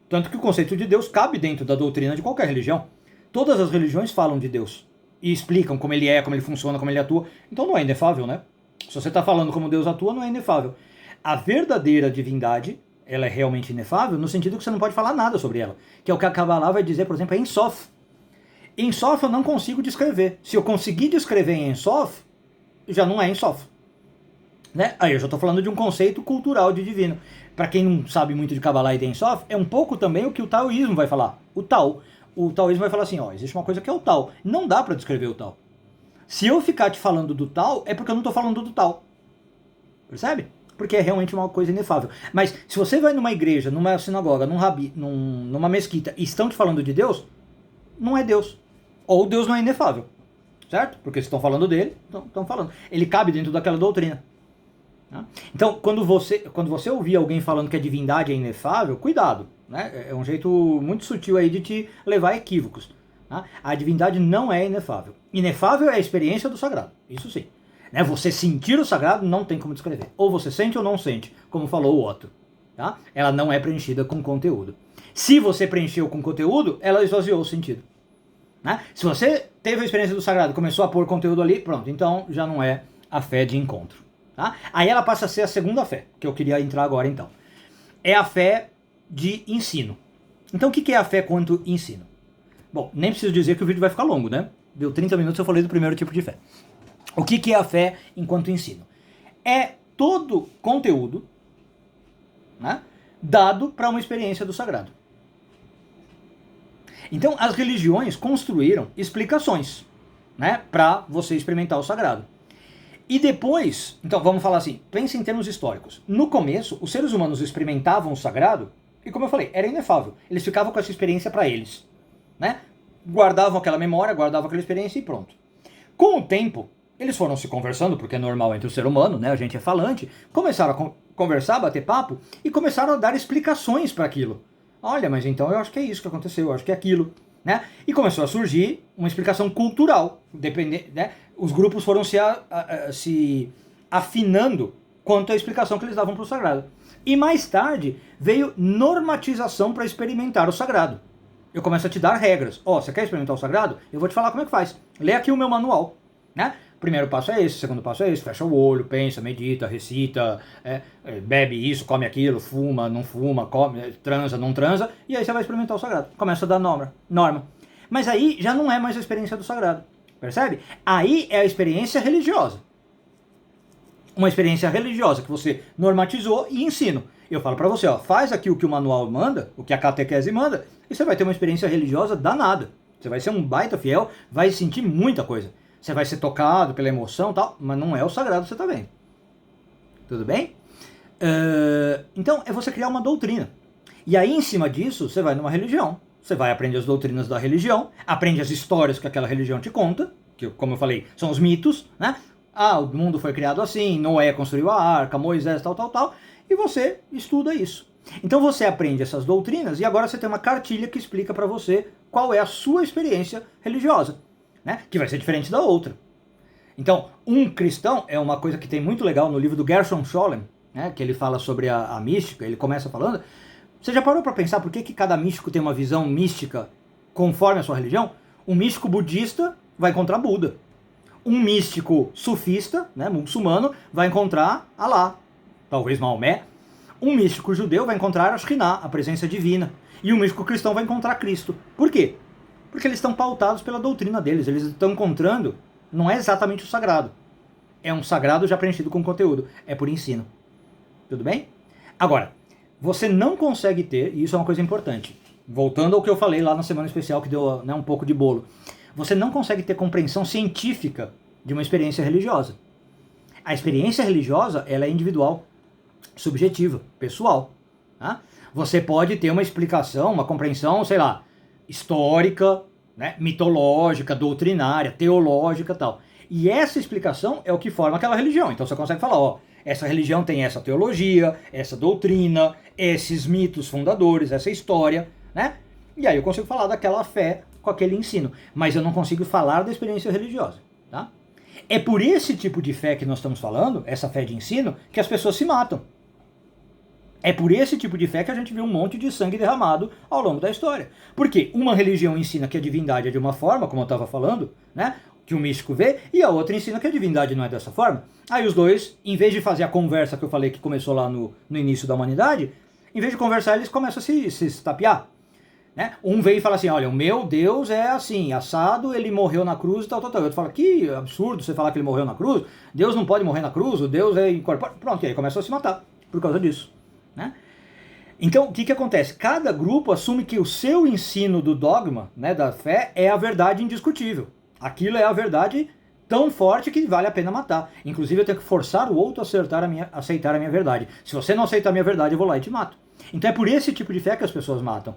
Tanto que o conceito de Deus cabe dentro da doutrina de qualquer religião. Todas as religiões falam de Deus e explicam como ele é, como ele funciona, como ele atua. Então não é inefável, né? Se você está falando como Deus atua, não é inefável. A verdadeira divindade, ela é realmente inefável no sentido que você não pode falar nada sobre ela. Que é o que a Kabbalah vai dizer, por exemplo, é Ein Sof. Ein Sof eu não consigo descrever. Se eu conseguir descrever em Ein Sof, já não é Ein Sof. Né? Aí eu já estou falando de um conceito cultural de divino. Para quem não sabe muito de Kabbalah e de Ein Sof, é um pouco também o que o taoísmo vai falar. O Tao. O taoísmo vai falar assim, ó, existe uma coisa que é o Tao. Não dá para descrever o Tao. Se eu ficar te falando do Tao, é porque eu não estou falando do Tao. Percebe? Porque é realmente uma coisa inefável. Mas se você vai numa igreja, numa sinagoga, num rabi, numa mesquita, e estão te falando de Deus, não é Deus. Ou Deus não é inefável. Certo? Porque se estão falando dele, estão falando. Ele cabe dentro daquela doutrina. Tá? Então, quando você ouvir alguém falando que a divindade é inefável, cuidado, né? É um jeito muito sutil aí de te levar a equívocos. Tá? A divindade não é inefável. Inefável é a experiência do sagrado, isso sim. Né? Você sentir o sagrado não tem como descrever. Ou você sente ou não sente, como falou o Otto. Tá? Ela não é preenchida com conteúdo. Se você preencheu com conteúdo, ela esvaziou o sentido. Né? Se você teve a experiência do sagrado e começou a pôr conteúdo ali, pronto, então já não é a fé de encontro. Tá? Aí ela passa a ser a segunda fé, que eu queria entrar agora então. É a fé de ensino. Então o que é a fé quanto ensino? Bom, nem preciso dizer que o vídeo vai ficar longo, né? Deu 30 minutos eu falei do primeiro tipo de fé. O que é a fé enquanto ensino? É todo conteúdo, né, dado para uma experiência do sagrado. Então as religiões construíram explicações, né, para você experimentar o sagrado. E depois, então vamos falar assim, pense em termos históricos. No começo, os seres humanos experimentavam o sagrado e, como eu falei, era inefável. Eles ficavam com essa experiência para eles, né? Guardavam aquela memória, guardavam aquela experiência e pronto. Com o tempo, eles foram se conversando, porque é normal entre o ser humano, né? A gente é falante. Começaram a conversar, bater papo e começaram a dar explicações para aquilo. Olha, mas então eu acho que é isso que aconteceu, eu acho que é aquilo, né? E começou a surgir uma explicação cultural, né? Os grupos foram se afinando quanto à explicação que eles davam para o sagrado. E mais tarde veio normatização para experimentar o sagrado. Eu começo a te dar regras. Ó, você quer experimentar o sagrado? Eu vou te falar como é que faz. Lê aqui o meu manual, né? Primeiro passo é esse, segundo passo é esse, fecha o olho, pensa, medita, recita, bebe isso, come aquilo, fuma, não fuma, come, transa, não transa, e aí você vai experimentar o sagrado. Começa a dar norma. Mas aí já não é mais a experiência do sagrado, percebe? Aí é a experiência religiosa. Uma experiência religiosa que você normatizou e ensino. Eu falo pra você, ó, faz aqui o que o manual manda, o que a catequese manda, e você vai ter uma experiência religiosa danada. Você vai ser um baita fiel, vai sentir muita coisa. Você vai ser tocado pela emoção e tal, mas não é o sagrado que você está vendo. Tudo bem? Então, é você criar uma doutrina. E aí, em cima disso, você vai numa religião. Você vai aprender as doutrinas da religião, aprende as histórias que aquela religião te conta, que, como eu falei, são os mitos, né? Ah, o mundo foi criado assim, Noé construiu a arca, Moisés, tal, e você estuda isso. Então você aprende essas doutrinas e agora você tem uma cartilha que explica para você qual é a sua experiência religiosa. Né? Que vai ser diferente da outra. Então, um cristão é uma coisa que tem muito legal no livro do Gershom Scholem, né? Que ele fala sobre a mística, ele começa falando. Você já parou para pensar por que cada místico tem uma visão mística conforme a sua religião? Um místico budista vai encontrar Buda. Um místico sufista, né, muçulmano, vai encontrar Alá, talvez Maomé. Um místico judeu vai encontrar a Shekhinah, a presença divina. E um místico cristão vai encontrar Cristo. Por quê? Porque eles estão pautados pela doutrina deles, eles estão encontrando, não é exatamente o sagrado, é um sagrado já preenchido com conteúdo, é por ensino. Tudo bem? Agora, você não consegue ter, e isso é uma coisa importante, voltando ao que eu falei lá na semana especial, que deu, né, um pouco de bolo, você não consegue ter compreensão científica de uma experiência religiosa. A experiência religiosa, ela é individual, subjetiva, pessoal. Tá? Você pode ter uma explicação, uma compreensão, sei lá, histórica, né, mitológica, doutrinária, teológica e tal. E essa explicação é o que forma aquela religião. Então você consegue falar, ó, essa religião tem essa teologia, essa doutrina, esses mitos fundadores, essa história, né? E aí eu consigo falar daquela fé com aquele ensino. Mas eu não consigo falar da experiência religiosa, tá? É por esse tipo de fé que nós estamos falando, essa fé de ensino, que as pessoas se matam. É por esse tipo de fé que a gente vê um monte de sangue derramado ao longo da história. Porque uma religião ensina que a divindade é de uma forma, como eu estava falando, né, que o místico vê, e a outra ensina que a divindade não é dessa forma. Aí os dois, em vez de fazer a conversa que eu falei que começou lá no início da humanidade, em vez de conversar, eles começam a se tapear. Né? Um vem e fala assim, olha, o meu Deus é assim, assado, ele morreu na cruz e tal. Outro fala, que absurdo você falar que ele morreu na cruz, Deus não pode morrer na cruz, o Deus é incorporável. Pronto, e aí começam a se matar por causa disso. Né? Então, o que acontece? Cada grupo assume que o seu ensino do dogma, né, da fé, é a verdade indiscutível. Aquilo é a verdade tão forte que vale a pena matar. Inclusive, eu tenho que forçar o outro a aceitar a minha verdade. Se você não aceitar a minha verdade, eu vou lá e te mato. Então, é por esse tipo de fé que as pessoas matam.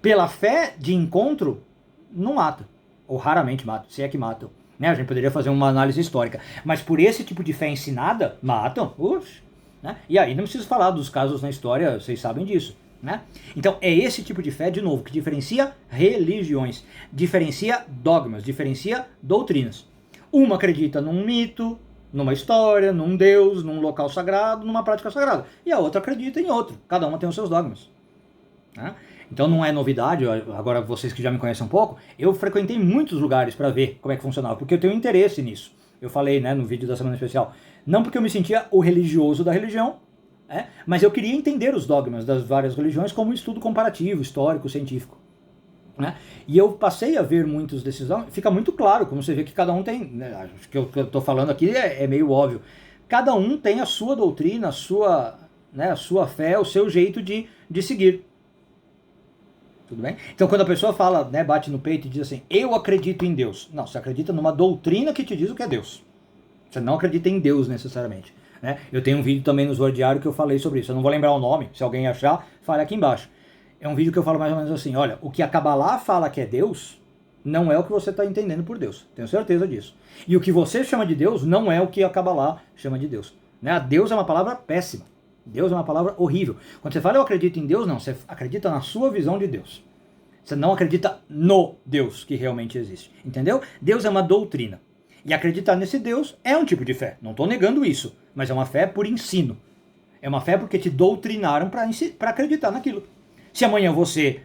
Pela fé de encontro, não matam. Ou raramente matam, se é que matam. Né? A gente poderia fazer uma análise histórica. Mas por esse tipo de fé ensinada, matam. Ux. né? E aí não preciso falar dos casos na história, vocês sabem disso, né? Então é esse tipo de fé, de novo, que diferencia religiões, diferencia dogmas, diferencia doutrinas. Uma acredita num mito, numa história, num deus, num local sagrado, numa prática sagrada. E a outra acredita em outro. Cada uma tem os seus dogmas, né? Então não é novidade, agora vocês que já me conhecem um pouco, eu frequentei muitos lugares para ver como é que funcionava, porque eu tenho interesse nisso. Eu falei, né, no vídeo da semana especial, não porque eu me sentia o religioso da religião, mas eu queria entender os dogmas das várias religiões como um estudo comparativo, histórico, científico, né? E eu passei a ver muitos desses dogmas, fica muito claro, como você vê que cada um tem, né, acho que o que eu estou falando aqui é meio óbvio, cada um tem a sua doutrina, a sua fé, o seu jeito de seguir. Tudo bem? Então quando a pessoa fala, né, bate no peito e diz assim, eu acredito em Deus. Não, você acredita numa doutrina que te diz o que é Deus. Você não acredita em Deus necessariamente, né? Eu tenho um vídeo também no Zoar Diário que eu falei sobre isso. Eu não vou lembrar o nome, se alguém achar, fale aqui embaixo. É um vídeo que eu falo mais ou menos assim, olha, o que a Kabbalah fala que é Deus, não é o que você está entendendo por Deus. Tenho certeza disso. E o que você chama de Deus não é o que a Kabbalah chama de Deus, né? Deus é uma palavra péssima. Deus é uma palavra horrível. Quando você fala eu acredito em Deus, não, você acredita na sua visão de Deus. Você não acredita no Deus que realmente existe. Entendeu? Deus é uma doutrina. E acreditar nesse Deus é um tipo de fé. Não estou negando isso. Mas é uma fé por ensino. É uma fé porque te doutrinaram para acreditar naquilo. Se amanhã você,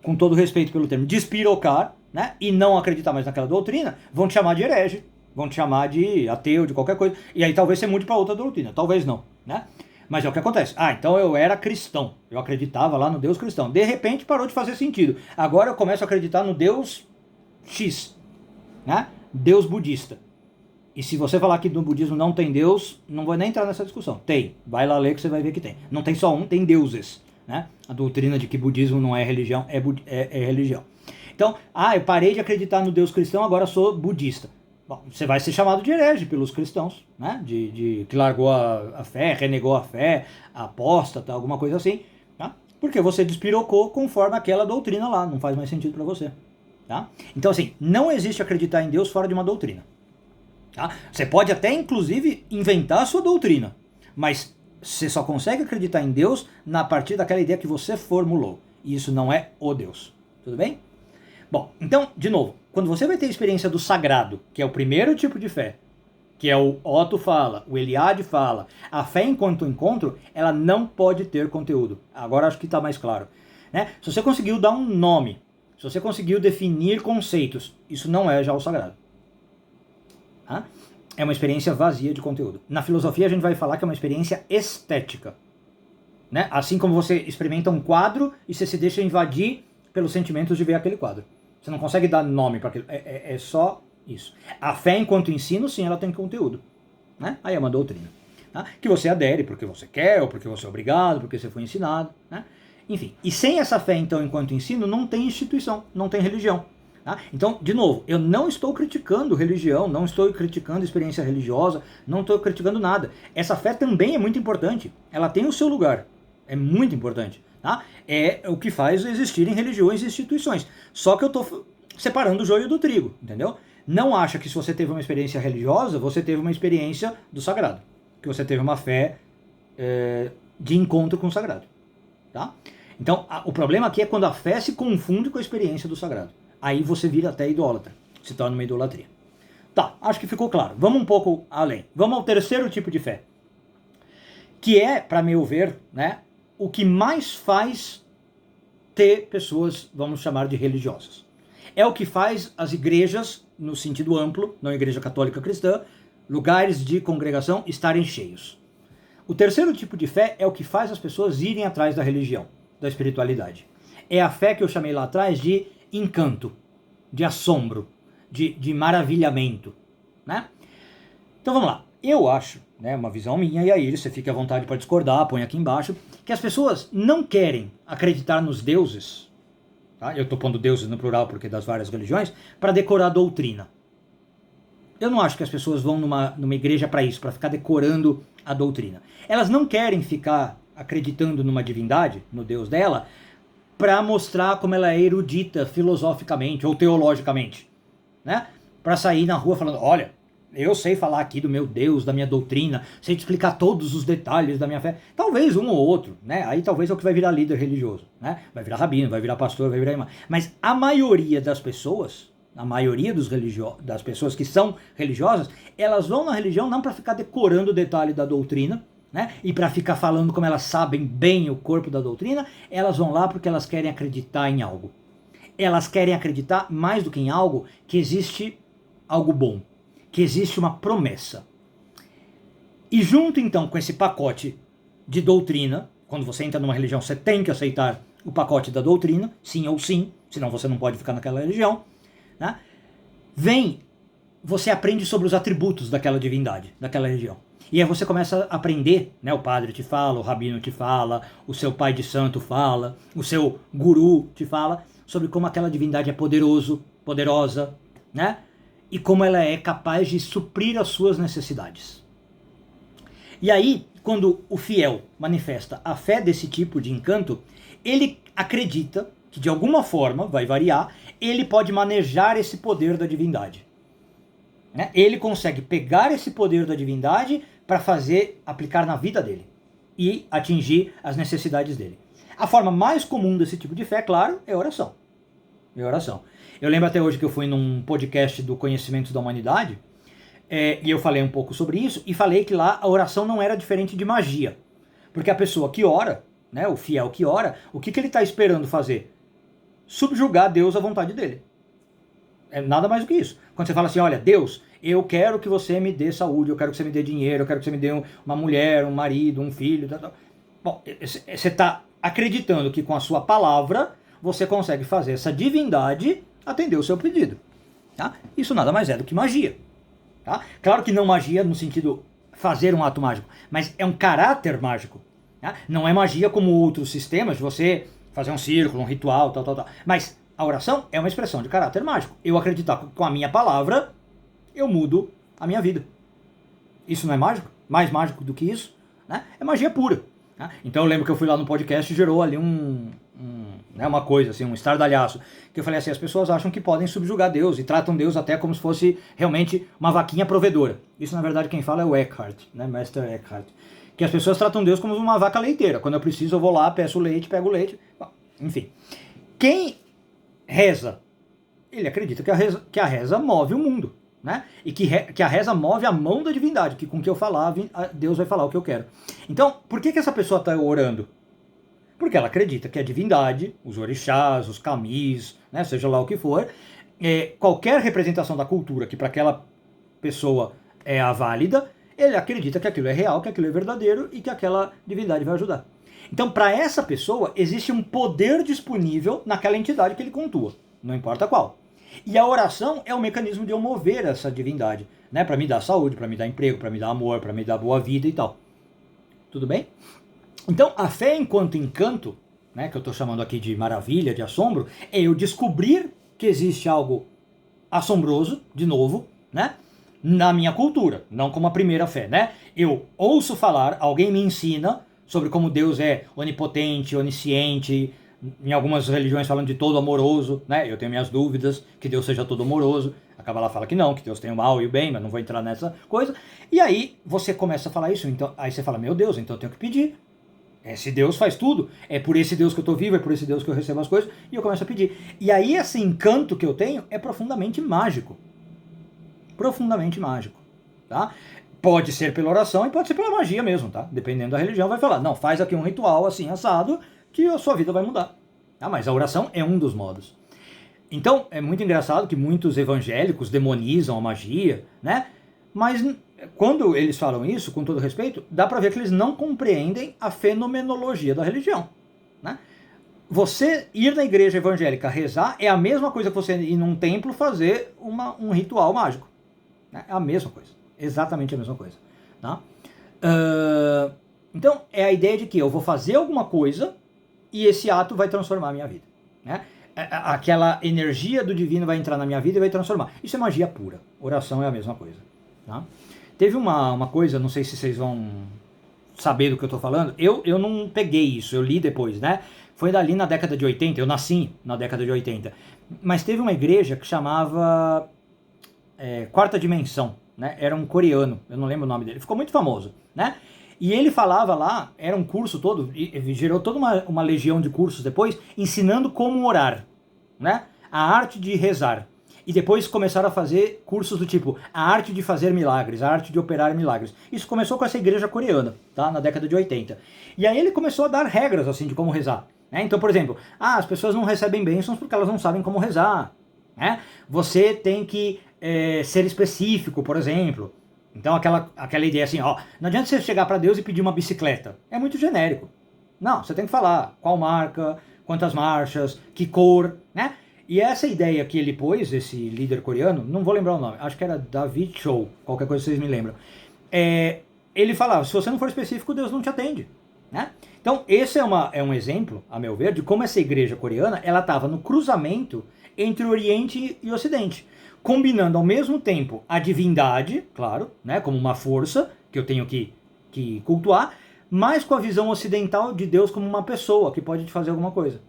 com todo respeito pelo termo, despirocar, né, e não acreditar mais naquela doutrina, vão te chamar de herege. Vão te chamar de ateu, de qualquer coisa. E aí talvez você mude para outra doutrina. Talvez não, né? Mas é o que acontece. Ah, então eu era cristão. Eu acreditava lá no Deus cristão. De repente parou de fazer sentido. Agora eu começo a acreditar no Deus X, né? Deus budista. E se você falar que no budismo não tem Deus, não vou nem entrar nessa discussão. Tem. Vai lá ler que você vai ver que tem. Não tem só um, tem deuses, né? A doutrina de que budismo não é religião, é religião. Então, eu parei de acreditar no Deus cristão, agora sou budista. Bom, você vai ser chamado de herege pelos cristãos, né? Que largou a fé, renegou a fé, apóstata, alguma coisa assim, tá? Porque você despirocou conforme aquela doutrina lá, não faz mais sentido para você, tá? Então assim, não existe acreditar em Deus fora de uma doutrina, tá? Você pode até inclusive inventar a sua doutrina, mas você só consegue acreditar em Deus a partir daquela ideia que você formulou, e isso não é o Deus, tudo bem? Bom, então, de novo, quando você vai ter a experiência do sagrado, que é o primeiro tipo de fé, que é o Otto fala, o Eliade fala, a fé enquanto encontro, ela não pode ter conteúdo. Agora acho que está mais claro, né? Se você conseguiu dar um nome, se você conseguiu definir conceitos, isso não é já o sagrado. Tá? É uma experiência vazia de conteúdo. Na filosofia a gente vai falar que é uma experiência estética, né? Assim como você experimenta um quadro e você se deixa invadir pelos sentimentos de ver aquele quadro. Você não consegue dar nome para aquilo. É só isso. A fé enquanto ensino, sim, ela tem conteúdo, né? Aí é uma doutrina, tá? Que você adere porque você quer, ou porque você é obrigado, porque você foi ensinado, né? Enfim, e sem essa fé, então, enquanto ensino, não tem instituição, não tem religião. Tá? Então, de novo, eu não estou criticando religião, não estou criticando experiência religiosa, não estou criticando nada. Essa fé também é muito importante. Ela tem o seu lugar. É muito importante. Tá? É o que faz existirem religiões e instituições. Só que eu estou separando o joio do trigo, entendeu? Não acha que se você teve uma experiência religiosa, você teve uma experiência do sagrado. Que você teve uma fé de encontro com o sagrado. Tá? Então, o problema aqui é quando a fé se confunde com a experiência do sagrado. Aí você vira até idólatra. Se torna uma idolatria. Tá, acho que ficou claro. Vamos um pouco além. Vamos ao terceiro tipo de fé. Que é, para meu ver, né, o que mais faz ter pessoas, vamos chamar de religiosas. É o que faz as igrejas, no sentido amplo, não igreja católica cristã, lugares de congregação estarem cheios. O terceiro tipo de fé é o que faz as pessoas irem atrás da religião, da espiritualidade. É a fé que eu chamei lá atrás de encanto, de assombro, de maravilhamento, né? Então vamos lá. Eu acho, né, uma visão minha, e aí você fica à vontade para discordar, põe aqui embaixo, que as pessoas não querem acreditar nos deuses, tá? Eu estou pondo deuses no plural porque das várias religiões, para decorar a doutrina. Eu não acho que as pessoas vão numa igreja para isso, para ficar decorando a doutrina. Elas não querem ficar acreditando numa divindade, no Deus dela, para mostrar como ela é erudita filosoficamente ou teologicamente, né? Para sair na rua falando, olha, eu sei falar aqui do meu Deus, da minha doutrina, sei te explicar todos os detalhes da minha fé. Talvez um ou outro, né? Aí talvez é o que vai virar líder religioso, né? Vai virar rabino, vai virar pastor, vai virar imã. Mas a maioria das pessoas, a maioria das pessoas que são religiosas, elas vão na religião não para ficar decorando o detalhe da doutrina, né? E para ficar falando como elas sabem bem o corpo da doutrina, elas vão lá porque elas querem acreditar em algo. Elas querem acreditar mais do que em algo, que existe algo bom, que existe uma promessa. E junto então com esse pacote de doutrina, quando você entra numa religião, você tem que aceitar o pacote da doutrina, sim ou sim, senão você não pode ficar naquela religião, né? Você aprende sobre os atributos daquela divindade, daquela religião. E aí você começa a aprender, né? O padre te fala, o rabino te fala, o seu pai de santo fala, o seu guru te fala sobre como aquela divindade é poderosa, né? E como ela é capaz de suprir as suas necessidades. E aí, quando o fiel manifesta a fé desse tipo de encanto, ele acredita que de alguma forma, vai variar, ele pode manejar esse poder da divindade. Né? Ele consegue pegar esse poder da divindade para aplicar na vida dele e atingir as necessidades dele. A forma mais comum desse tipo de fé, claro, é oração. Eu lembro até hoje que eu fui num podcast do Conhecimentos da Humanidade, e eu falei um pouco sobre isso, e falei que lá a oração não era diferente de magia. Porque a pessoa que ora, né, o fiel que ora, o que ele está esperando fazer? Subjugar Deus à vontade dele. É nada mais do que isso. Quando você fala assim, olha, Deus, eu quero que você me dê saúde, eu quero que você me dê dinheiro, eu quero que você me dê uma mulher, um marido, um filho, tal. Bom, você está acreditando que com a sua palavra você consegue fazer essa divindade atender o seu pedido. Tá? Isso nada mais é do que magia. Tá? Claro que não magia no sentido fazer um ato mágico, mas é um caráter mágico. Tá? Não é magia como outros sistemas de você fazer um círculo, um ritual, tal. Mas a oração é uma expressão de caráter mágico. Eu acreditar que com a minha palavra eu mudo a minha vida. Isso não é mágico? Mais mágico do que isso? Né? É magia pura. Tá? Então eu lembro que eu fui lá no podcast e gerou ali uma coisa, assim, um estardalhaço. Que eu falei assim, as pessoas acham que podem subjugar Deus e tratam Deus até como se fosse realmente uma vaquinha provedora. Isso na verdade quem fala é o Eckhart, né? Master Eckhart. Que as pessoas tratam Deus como uma vaca leiteira. Quando eu preciso eu vou lá, peço leite, pego o leite. Bom, enfim. Quem reza, ele acredita que a reza move o mundo. Né? E que a reza move a mão da divindade, que com o que eu falar, Deus vai falar o que eu quero. Então, por que essa pessoa está orando? Porque ela acredita que a divindade, os orixás, os kamis, né, seja lá o que for, qualquer representação da cultura que para aquela pessoa é a válida, ele acredita que aquilo é real, que aquilo é verdadeiro e que aquela divindade vai ajudar. Então, para essa pessoa, existe um poder disponível naquela entidade que ele cultua, não importa qual. E a oração é o mecanismo de eu mover essa divindade, né, para me dar saúde, para me dar emprego, para me dar amor, para me dar boa vida e tal. Tudo bem? Então, a fé enquanto encanto, né, que eu estou chamando aqui de maravilha, de assombro, é eu descobrir que existe algo assombroso, de novo, né, na minha cultura, não como a primeira fé, né? Eu ouço falar, alguém me ensina sobre como Deus é onipotente, onisciente. Em algumas religiões falam de todo amoroso, né? Eu tenho minhas dúvidas que Deus seja todo amoroso. A Kabbalah fala que não, que Deus tem o mal e o bem, mas não vou entrar nessa coisa. E aí você começa a falar isso, então aí você fala, meu Deus, então eu tenho que pedir. Esse Deus faz tudo, é por esse Deus que eu estou vivo, é por esse Deus que eu recebo as coisas, e eu começo a pedir. E aí esse encanto que eu tenho é profundamente mágico. Profundamente mágico, tá? Pode ser pela oração e pode ser pela magia mesmo, tá? Dependendo da religião, vai falar, não, faz aqui um ritual assim, assado, que a sua vida vai mudar. Tá? Mas a oração é um dos modos. Então, é muito engraçado que muitos evangélicos demonizam a magia, né? Mas quando eles falam isso, com todo respeito, dá pra ver que eles não compreendem a fenomenologia da religião, né? Você ir na igreja evangélica rezar é a mesma coisa que você ir num templo fazer um ritual mágico. Né? É a mesma coisa. Exatamente a mesma coisa. Tá? Então, é a ideia de que eu vou fazer alguma coisa e esse ato vai transformar a minha vida. Né? Aquela energia do divino vai entrar na minha vida e vai transformar. Isso é magia pura. Oração é a mesma coisa. Tá? Teve uma coisa, não sei se vocês vão saber do que eu estou falando, eu não peguei isso, eu li depois, né? Foi dali na década de 80, eu nasci na década de 80. Mas teve uma igreja que chamava Quarta Dimensão. né? Era um coreano, eu não lembro o nome dele, ficou muito famoso, né? E ele falava lá, era um curso todo, e gerou toda uma legião de cursos depois, ensinando como orar, né? A arte de rezar. E depois começaram a fazer cursos do tipo a arte de fazer milagres, a arte de operar milagres. Isso começou com essa igreja coreana, tá? Na década de 80. E aí ele começou a dar regras assim de como rezar. Né? Então, por exemplo, as pessoas não recebem bênçãos porque elas não sabem como rezar. Né? Você tem que ser específico, por exemplo. Então aquela ideia assim, ó, não adianta você chegar para Deus e pedir uma bicicleta. É muito genérico. Não, você tem que falar qual marca, quantas marchas, que cor, né? E essa ideia que ele pôs, esse líder coreano, não vou lembrar o nome, acho que era David Cho, qualquer coisa vocês me lembram. Ele falava, se você não for específico, Deus não te atende. Né? Então, esse é um exemplo, a meu ver, de como essa igreja coreana ela estava no cruzamento entre o Oriente e o Ocidente, combinando ao mesmo tempo a divindade, claro, né, como uma força que eu tenho que cultuar, mas com a visão ocidental de Deus como uma pessoa que pode te fazer alguma coisa.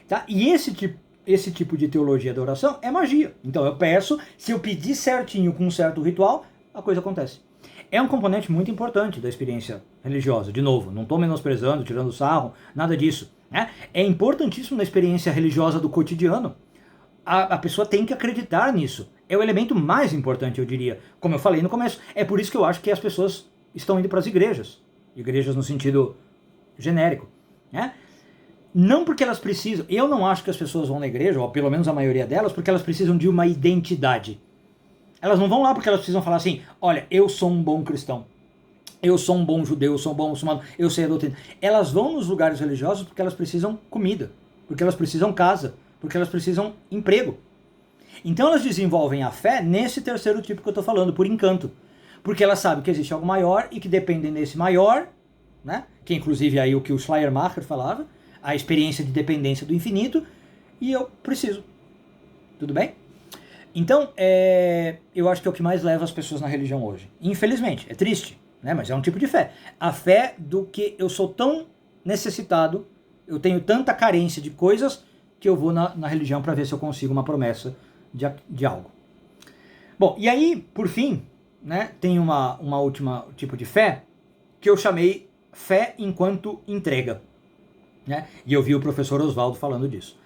Tá? E esse tipo de teologia da oração é magia. Então eu peço, se eu pedir certinho com um certo ritual, a coisa acontece. É um componente muito importante da experiência religiosa. De novo, não estou menosprezando, tirando sarro, nada disso. Né? É importantíssimo na experiência religiosa do cotidiano. A pessoa tem que acreditar nisso. É o elemento mais importante, eu diria. Como eu falei no começo, é por isso que eu acho que as pessoas estão indo para as igrejas. Igrejas no sentido genérico. Né? Não porque elas precisam, eu não acho que as pessoas vão na igreja, ou pelo menos a maioria delas, porque elas precisam de uma identidade. Elas não vão lá porque elas precisam falar assim, olha, eu sou um bom cristão, eu sou um bom judeu, eu sou um bom muçulmano, eu sei a doutrina. Elas vão nos lugares religiosos porque elas precisam comida, porque elas precisam casa, porque elas precisam emprego. Então elas desenvolvem a fé nesse terceiro tipo que eu estou falando, por encanto. Porque elas sabem que existe algo maior e que dependem desse maior, né? Que é inclusive aí o que o Schleiermacher falava, a experiência de dependência do infinito, e eu preciso. Tudo bem? Então, eu acho que é o que mais leva as pessoas na religião hoje. Infelizmente, é triste, né? Mas é um tipo de fé. A fé do que eu sou tão necessitado, eu tenho tanta carência de coisas, que eu vou na religião para ver se eu consigo uma promessa de algo. Bom, e aí, por fim, né, tem uma última tipo de fé, que eu chamei fé enquanto entrega. Né? E eu vi o professor Oswaldo falando disso.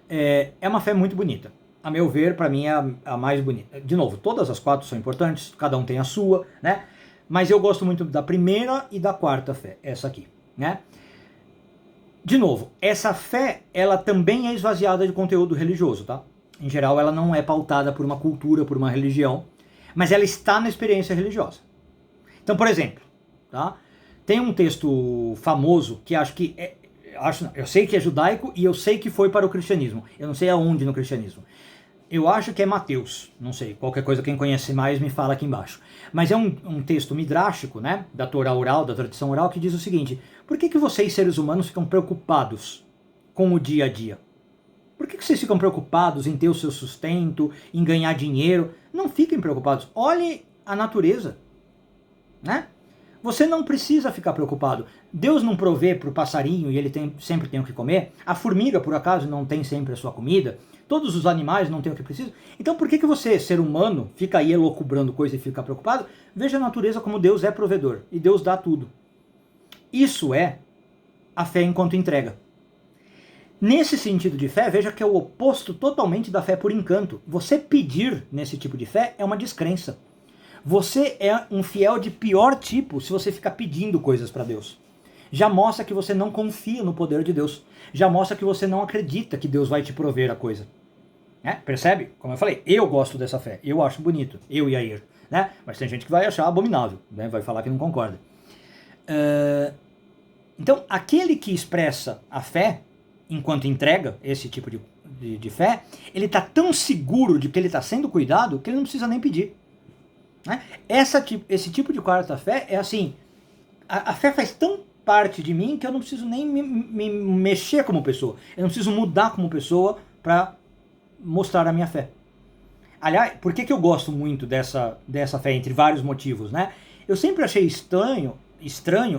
É uma fé muito bonita. A meu ver, para mim, é a mais bonita. De novo, todas as quatro são importantes, cada um tem a sua, né? Mas eu gosto muito da primeira e da quarta fé, essa aqui, né? De novo, essa fé, ela também é esvaziada de conteúdo religioso, tá? Em geral, ela não é pautada por uma cultura, por uma religião, mas ela está na experiência religiosa. Então, por exemplo, tá? Tem um texto famoso que acho que eu sei que é judaico e eu sei que foi para o cristianismo. Eu não sei aonde no cristianismo. Eu acho que é Mateus, não sei. Qualquer coisa, quem conhece mais me fala aqui embaixo. Mas é um texto midrástico, né, da Torá oral, da tradição oral, que diz o seguinte: por que vocês, seres humanos, ficam preocupados com o dia a dia? Por que vocês ficam preocupados em ter o seu sustento, em ganhar dinheiro? Não fiquem preocupados. Olhe a natureza, né? Você não precisa ficar preocupado. Deus não provê para o passarinho e ele sempre tem o que comer. A formiga, por acaso, não tem sempre a sua comida. Todos os animais não têm o que precisam. Então por que você, ser humano, fica aí elocubrando coisa e fica preocupado? Veja a natureza como Deus é provedor. E Deus dá tudo. Isso é a fé enquanto entrega. Nesse sentido de fé, veja que é o oposto totalmente da fé por encanto. Você pedir nesse tipo de fé é uma descrença. Você é um fiel de pior tipo se você ficar pedindo coisas para Deus. Já mostra que você não confia no poder de Deus. Já mostra que você não acredita que Deus vai te prover a coisa. Percebe? Como eu falei, eu gosto dessa fé. Eu acho bonito. Eu e Yair. Né? Mas tem gente que vai achar abominável. Né? Vai falar que não concorda. Então, aquele que expressa a fé, enquanto entrega esse tipo de fé, ele está tão seguro de que ele está sendo cuidado que ele não precisa nem pedir. Né? Esse tipo de quarta fé é assim, a fé faz tão parte de mim que eu não preciso nem me mexer como pessoa, eu não preciso mudar como pessoa para mostrar a minha fé. Aliás, por que eu gosto muito dessa fé, entre vários motivos, né? Eu sempre achei estranho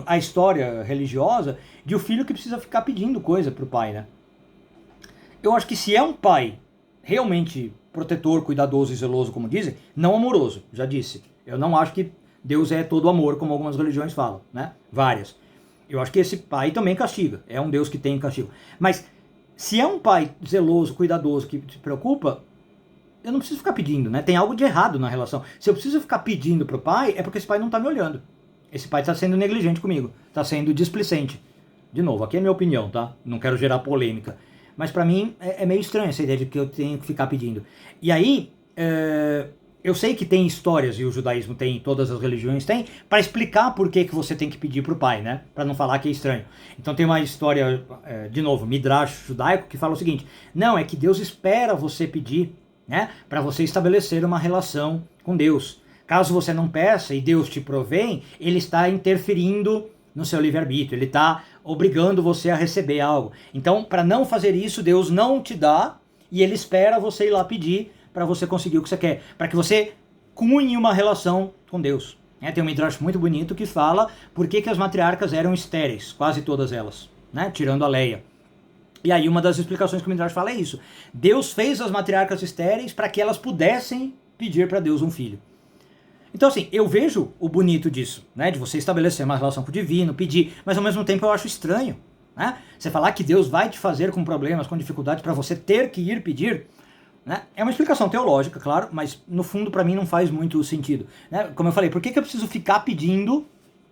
a história religiosa de um filho que precisa ficar pedindo coisa pro pai, né? Eu acho que se é um pai realmente protetor, cuidadoso e zeloso, como dizem, não amoroso, já disse. Eu não acho que Deus é todo amor, como algumas religiões falam, né? Várias. Eu acho que esse pai também castiga. É um Deus que tem castigo. Mas se é um pai zeloso, cuidadoso, que se preocupa, eu não preciso ficar pedindo, né? Tem algo de errado na relação. Se eu preciso ficar pedindo pro pai, é porque esse pai não tá me olhando. Esse pai tá sendo negligente comigo. Tá sendo displicente. De novo, aqui é a minha opinião, tá? Não quero gerar polêmica. Mas pra mim é meio estranho essa ideia de que eu tenho que ficar pedindo. E aí, eu sei que tem histórias, e o judaísmo tem, todas as religiões têm, para explicar por que você tem que pedir pro pai, né? Para não falar que é estranho. Então tem uma história, de novo, midrash judaico, que fala o seguinte: não, é que Deus espera você pedir, né? Para você estabelecer uma relação com Deus. Caso você não peça e Deus te provém, ele está interferindo no seu livre-arbítrio, ele está obrigando você a receber algo. Então, para não fazer isso, Deus não te dá e ele espera você ir lá pedir para você conseguir o que você quer, para que você cunhe uma relação com Deus. Tem um midrash muito bonito que fala por que as matriarcas eram estéreis, quase todas elas, né? Tirando a Leia. E aí uma das explicações que o midrash fala é isso. Deus fez as matriarcas estéreis para que elas pudessem pedir para Deus um filho. Então assim, eu vejo o bonito disso, né? De você estabelecer uma relação com o divino, pedir, mas ao mesmo tempo eu acho estranho, né? Você falar que Deus vai te fazer com problemas, com dificuldades, para você ter que ir pedir, né? É uma explicação teológica, claro, mas no fundo para mim não faz muito sentido, né? Como eu falei, por que eu preciso ficar pedindo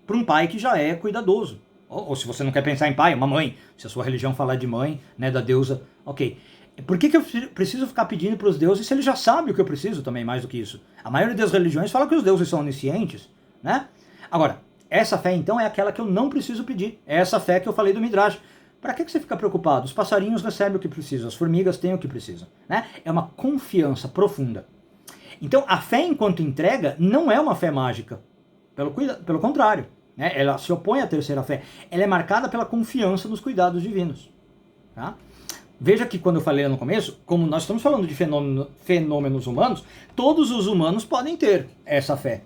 para um pai que já é cuidadoso? Ou se você não quer pensar em pai, uma mãe, se a sua religião falar de mãe, né, da deusa, ok. Por que eu preciso ficar pedindo para os deuses se ele já sabe o que eu preciso também, mais do que isso? A maioria das religiões fala que os deuses são oniscientes, né? Agora, essa fé então é aquela que eu não preciso pedir. É essa fé que eu falei do Midrash. Para que você fica preocupado? Os passarinhos recebem o que precisam, as formigas têm o que precisam, né? É uma confiança profunda. Então, a fé enquanto entrega não é uma fé mágica. Pelo contrário, né? Ela se opõe à terceira fé. Ela é marcada pela confiança nos cuidados divinos, tá? Veja que quando eu falei no começo, como nós estamos falando de fenômenos humanos, todos os humanos podem ter essa fé.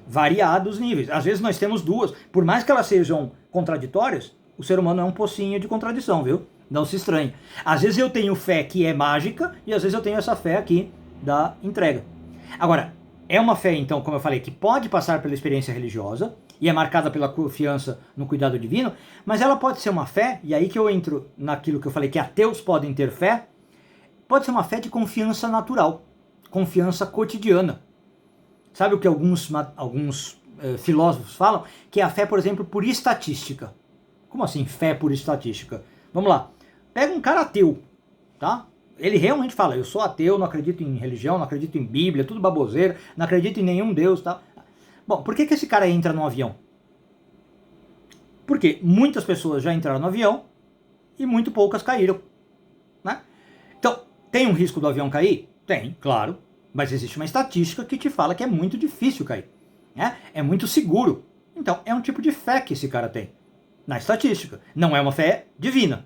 Variados níveis. Às vezes nós temos duas. Por mais que elas sejam contraditórias, o ser humano é um pocinho de contradição, viu? Não se estranhe. Às vezes eu tenho fé que é mágica e às vezes eu tenho essa fé aqui da entrega. Agora, é uma fé, então, como eu falei, que pode passar pela experiência religiosa e é marcada pela confiança no cuidado divino, mas ela pode ser uma fé, e aí que eu entro naquilo que eu falei que ateus podem ter fé, pode ser uma fé de confiança natural, confiança cotidiana. Sabe o que alguns filósofos falam? Que é a fé, por exemplo, por estatística. Como assim fé por estatística? Vamos lá. Pega um cara ateu, tá? Ele realmente fala, eu sou ateu, não acredito em religião, não acredito em Bíblia, tudo baboseira, não acredito em nenhum Deus, tá? Bom, por que esse cara entra no avião? Porque muitas pessoas já entraram no avião e muito poucas caíram, né? Então, tem um risco do avião cair? Tem, claro, mas existe uma estatística que te fala que é muito difícil cair, né? É muito seguro. Então, é um tipo de fé que esse cara tem, na estatística. Não é uma fé divina,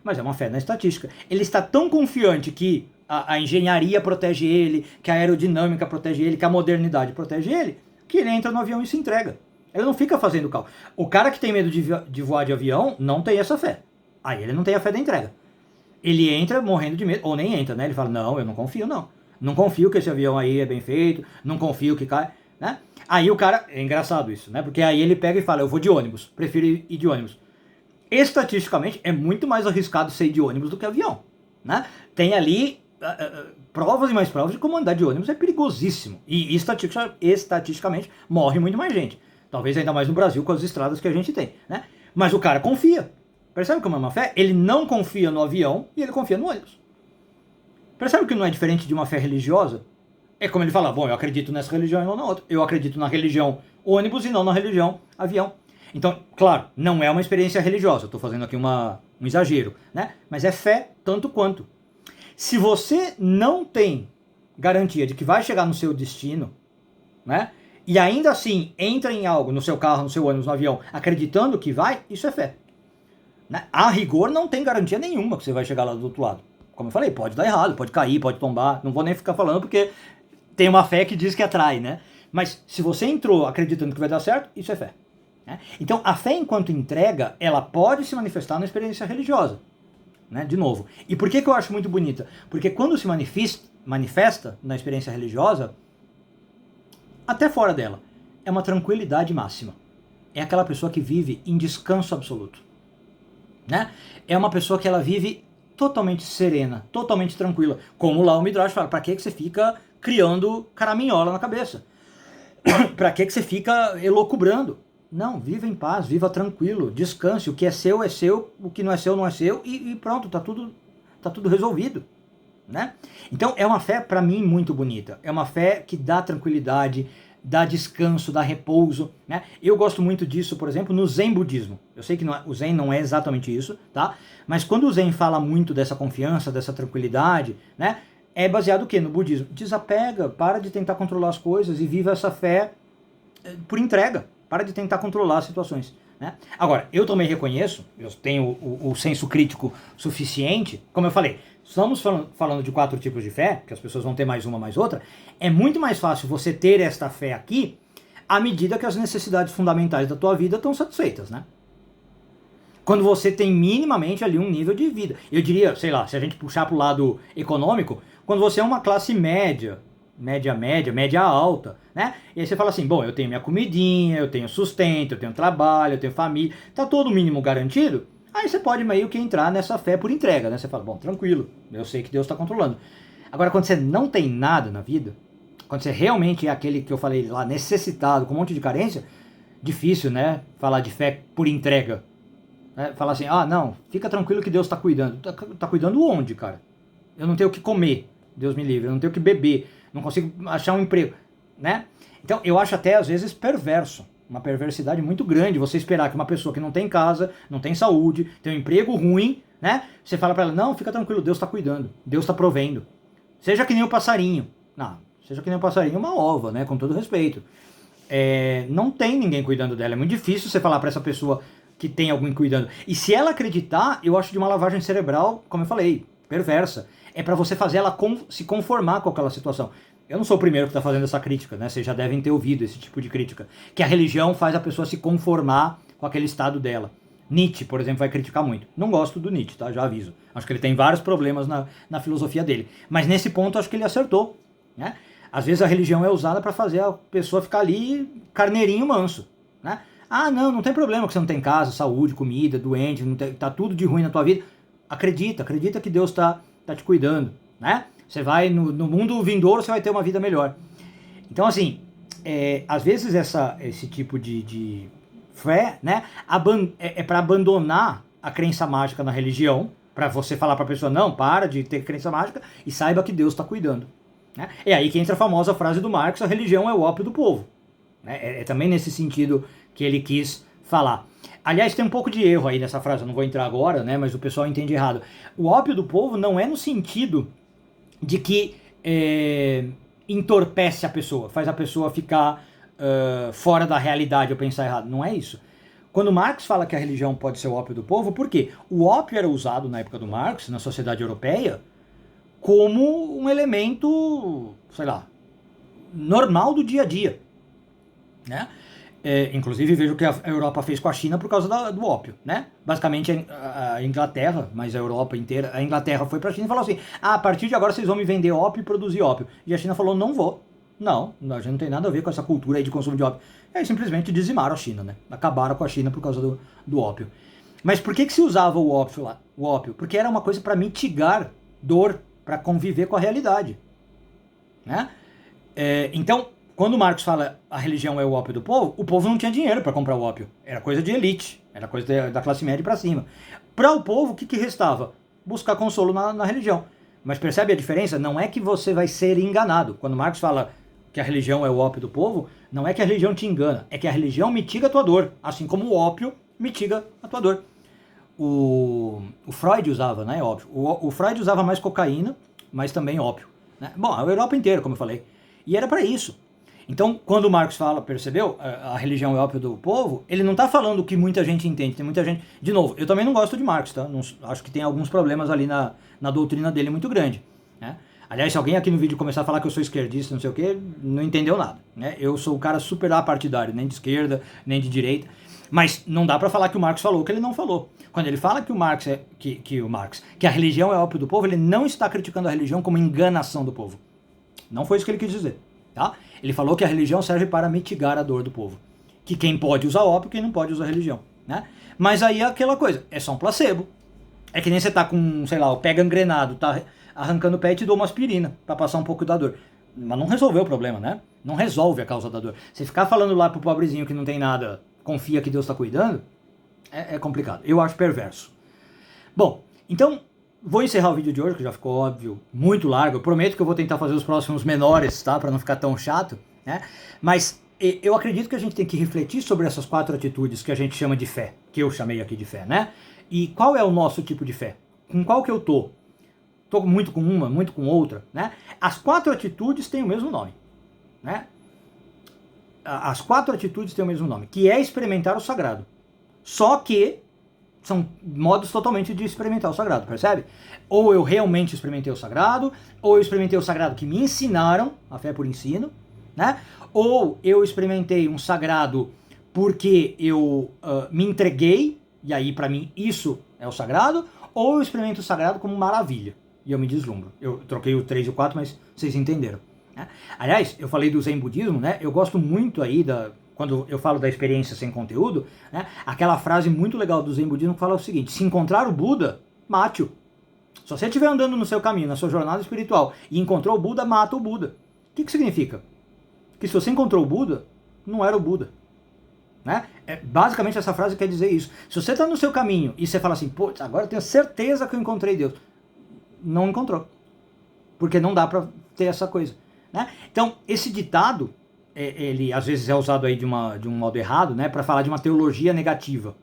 mas é uma fé na estatística. Ele está tão confiante que a engenharia protege ele, que a aerodinâmica protege ele, que a modernidade protege ele, que ele entra no avião e se entrega. Ele não fica fazendo cálculo. O cara que tem medo de voar de avião não tem essa fé. Aí ele não tem a fé da entrega. Ele entra morrendo de medo, ou nem entra, né? Ele fala, não, eu não confio, não. Não confio que esse avião aí é bem feito, não confio que cai, né? Aí o cara, é engraçado isso, né? Porque aí ele pega e fala, eu vou de ônibus, prefiro ir de ônibus. Estatisticamente, é muito mais arriscado ser de ônibus do que avião, né? Tem ali provas e mais provas de como andar de ônibus é perigosíssimo. E estatisticamente morre muito mais gente. Talvez ainda mais no Brasil com as estradas que a gente tem, né? Mas o cara confia. Percebe como é uma fé? Ele não confia no avião e ele confia no ônibus. Percebe que não é diferente de uma fé religiosa? É como ele fala, bom, eu acredito nessa religião e não na outra. Eu acredito na religião ônibus e não na religião avião. Então, claro, não é uma experiência religiosa. Estou fazendo aqui um exagero, né? Mas é fé tanto quanto. Se você não tem garantia de que vai chegar no seu destino, né? E ainda assim entra em algo, no seu carro, no seu ônibus, no avião, acreditando que vai, isso é fé. Né? A rigor não tem garantia nenhuma que você vai chegar lá do outro lado. Como eu falei, pode dar errado, pode cair, pode tombar. Não vou nem ficar falando porque tem uma fé que diz que atrai, né? Mas se você entrou acreditando que vai dar certo, isso é fé. Né? Então a fé enquanto entrega, ela pode se manifestar na experiência religiosa. Né? De novo. E por que eu acho muito bonita? Porque quando se manifesta na experiência religiosa, até fora dela, é uma tranquilidade máxima. É aquela pessoa que vive em descanso absoluto, né? É uma pessoa que ela vive totalmente serena, totalmente tranquila. Como lá o Midrash fala, pra que você fica criando caraminhola na cabeça? Pra que você fica elocubrando? Não, viva em paz, viva tranquilo, descanse. O que é seu, o que não é seu e pronto, tá tudo resolvido, né? Então é uma fé para mim muito bonita. É uma fé que dá tranquilidade, dá descanso, dá repouso, né? Eu gosto muito disso, por exemplo, no Zen budismo. Eu sei que o Zen não é exatamente isso, tá? Mas quando o Zen fala muito dessa confiança, dessa tranquilidade, né? É baseado o quê? No budismo. Desapega, para de tentar controlar as coisas e viva essa fé por entrega. Para de tentar controlar as situações, né? Agora, eu também reconheço, eu tenho o senso crítico suficiente, como eu falei, estamos falando de 4 tipos de fé, que as pessoas vão ter mais uma, mais outra. É muito mais fácil você ter esta fé aqui à medida que as necessidades fundamentais da tua vida estão satisfeitas, né? Quando você tem minimamente ali um nível de vida. Eu diria, sei lá, se a gente puxar para o lado econômico, quando você é uma classe média, média alta, né? E aí você fala assim, bom, eu tenho minha comidinha, eu tenho sustento, eu tenho trabalho, eu tenho família, tá todo o mínimo garantido. Aí você pode meio que entrar nessa fé por entrega, né? Você fala, bom, tranquilo, eu sei que Deus está controlando. Agora, quando você não tem nada na vida, quando você realmente é aquele que eu falei lá, necessitado, com um monte de carência, difícil, né? Falar de fé por entrega. Né? Falar assim, ah, não, fica tranquilo que Deus está cuidando. Tá cuidando onde, cara? Eu não tenho o que comer, Deus me livre, eu não tenho o que beber, não consigo achar um emprego, né? Então, eu acho até, às vezes, perverso. Uma perversidade muito grande você esperar que uma pessoa que não tem casa, não tem saúde, tem um emprego ruim, né? Você fala para ela, não, fica tranquilo, Deus está cuidando, Deus está provendo. Seja que nem o passarinho. Não, seja que nem o passarinho, uma ova, né? Com todo respeito. Não tem ninguém cuidando dela. É muito difícil você falar para essa pessoa que tem alguém cuidando. E se ela acreditar, eu acho de uma lavagem cerebral, como eu falei, perversa. É para você fazer ela se conformar com aquela situação. Eu não sou o primeiro que está fazendo essa crítica, né? Vocês já devem ter ouvido esse tipo de crítica. Que a religião faz a pessoa se conformar com aquele estado dela. Nietzsche, por exemplo, vai criticar muito. Não gosto do Nietzsche, tá? Já aviso. Acho que ele tem vários problemas na filosofia dele. Mas nesse ponto, acho que ele acertou, né? Às vezes a religião é usada para fazer a pessoa ficar ali carneirinho manso, né? Ah, não tem problema que você não tem casa, saúde, comida, doente, tá tudo de ruim na tua vida. Acredita que Deus tá te cuidando, né? Você vai, no mundo vindouro, você vai ter uma vida melhor. Então, assim, às vezes esse tipo de fé, né, é para abandonar a crença mágica na religião, para você falar para a pessoa, não, para de ter crença mágica e saiba que Deus está cuidando. Né? É aí que entra a famosa frase do Marx, a religião é o ópio do povo. Né? É também nesse sentido que ele quis falar. Aliás, tem um pouco de erro aí nessa frase, eu não vou entrar agora, né, mas o pessoal entende errado. O ópio do povo não é no sentido de que entorpece a pessoa, faz a pessoa ficar fora da realidade ou pensar errado. Não é isso. Quando Marx fala que a religião pode ser o ópio do povo, por quê? O ópio era usado na época do Marx, na sociedade europeia, como um elemento, sei lá, normal do dia a dia. Né? Inclusive veja o que a Europa fez com a China por causa do ópio, né? Basicamente a Inglaterra, mas a Europa inteira, a Inglaterra foi para a China e falou assim, a partir de agora vocês vão me vender ópio e produzir ópio. E a China falou, não vou. Não, a gente não tem nada a ver com essa cultura aí de consumo de ópio. E aí simplesmente dizimaram a China, né? Acabaram com a China por causa do ópio. Mas por que se usava o ópio lá? O ópio? Porque era uma coisa para mitigar dor, para conviver com a realidade. Né? Então, quando Marx fala a religião é o ópio do povo, o povo não tinha dinheiro para comprar o ópio. Era coisa de elite, era coisa da classe média para cima. Para o povo, o que restava? Buscar consolo na religião. Mas percebe a diferença? Não é que você vai ser enganado. Quando Marx fala que a religião é o ópio do povo, não é que a religião te engana, é que a religião mitiga a tua dor, assim como o ópio mitiga a tua dor. O Freud usava, né, ópio. O Freud usava mais cocaína, mas também ópio. Né? Bom, a Europa inteira, como eu falei. E era para isso. Então, quando o Marx fala, percebeu? A religião é ópio do povo, ele não está falando o que muita gente entende. Tem muita gente... De novo, eu também não gosto de Marx, tá? Não, acho que tem alguns problemas ali na doutrina dele muito grande. Né? Aliás, se alguém aqui no vídeo começar a falar que eu sou esquerdista, não sei o quê, não entendeu nada. Né? Eu sou o cara super apartidário, nem de esquerda, nem de direita. Mas não dá para falar que o Marx falou o que ele não falou. Quando ele fala que o Marx que a religião é ópio do povo, ele não está criticando a religião como enganação do povo. Não foi isso que ele quis dizer. Tá? Ele falou que a religião serve para mitigar a dor do povo. Que quem pode usar ópio, quem não pode usar religião. Né? Mas aí é aquela coisa, é só um placebo. É que nem você tá com, sei lá, o pé gangrenado, tá arrancando o pé e te dou uma aspirina para passar um pouco da dor. Mas não resolveu o problema, né? Não resolve a causa da dor. Você ficar falando lá pro pobrezinho que não tem nada, confia que Deus está cuidando, é complicado. Eu acho perverso. Bom, então vou encerrar o vídeo de hoje, que já ficou óbvio, muito largo. Eu prometo que eu vou tentar fazer os próximos menores, tá? Para não ficar tão chato, né? Mas eu acredito que a gente tem que refletir sobre essas 4 atitudes que a gente chama de fé, que eu chamei aqui de fé, né? E qual é o nosso tipo de fé? Com qual que eu tô? Tô muito com uma, muito com outra, né? As 4 atitudes têm o mesmo nome, né? As 4 atitudes têm o mesmo nome, que é experimentar o sagrado. Só que são modos totalmente de experimentar o sagrado, percebe? Ou eu realmente experimentei o sagrado, ou eu experimentei o sagrado que me ensinaram, a fé por ensino, né? Ou eu experimentei um sagrado porque eu me entreguei, e aí para mim isso é o sagrado, ou eu experimento o sagrado como maravilha, e eu me deslumbro. Eu troquei o 3 e o 4, mas vocês entenderam. Né? Aliás, eu falei do Zen Budismo, né? Eu gosto muito aí quando eu falo da experiência sem conteúdo, né? Aquela frase muito legal do Zen Budismo que fala o seguinte: se encontrar o Buda, mate-o. Se você estiver andando no seu caminho, na sua jornada espiritual, e encontrou o Buda, mata o Buda. O que significa? Que se você encontrou o Buda, não era o Buda. Né? Basicamente essa frase quer dizer isso. Se você está no seu caminho e você fala assim, pô, agora eu tenho certeza que eu encontrei Deus. Não encontrou. Porque não dá para ter essa coisa. Né? Então, esse ditado, ele às vezes é usado aí de um modo errado, né, para falar de uma teologia negativa.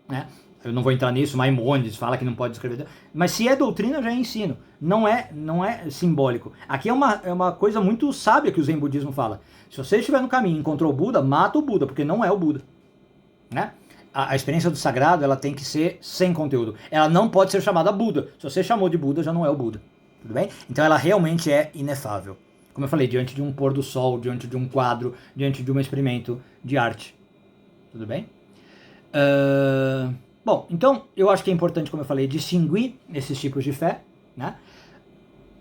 Né? Eu não vou entrar nisso, Maimônides fala que não pode escrever. Mas se é doutrina, já é ensino. Não é simbólico. Aqui é uma coisa muito sábia que o Zen Budismo fala. Se você estiver no caminho e encontrou o Buda, mata o Buda, porque não é o Buda. Né? A experiência do sagrado, ela tem que ser sem conteúdo. Ela não pode ser chamada Buda. Se você chamou de Buda, já não é o Buda. Tudo bem? Então ela realmente é inefável. Como eu falei, diante de um pôr do sol, diante de um quadro, diante de um experimento de arte. Tudo bem? Bom, então eu acho que é importante, como eu falei, distinguir esses tipos de fé. Né?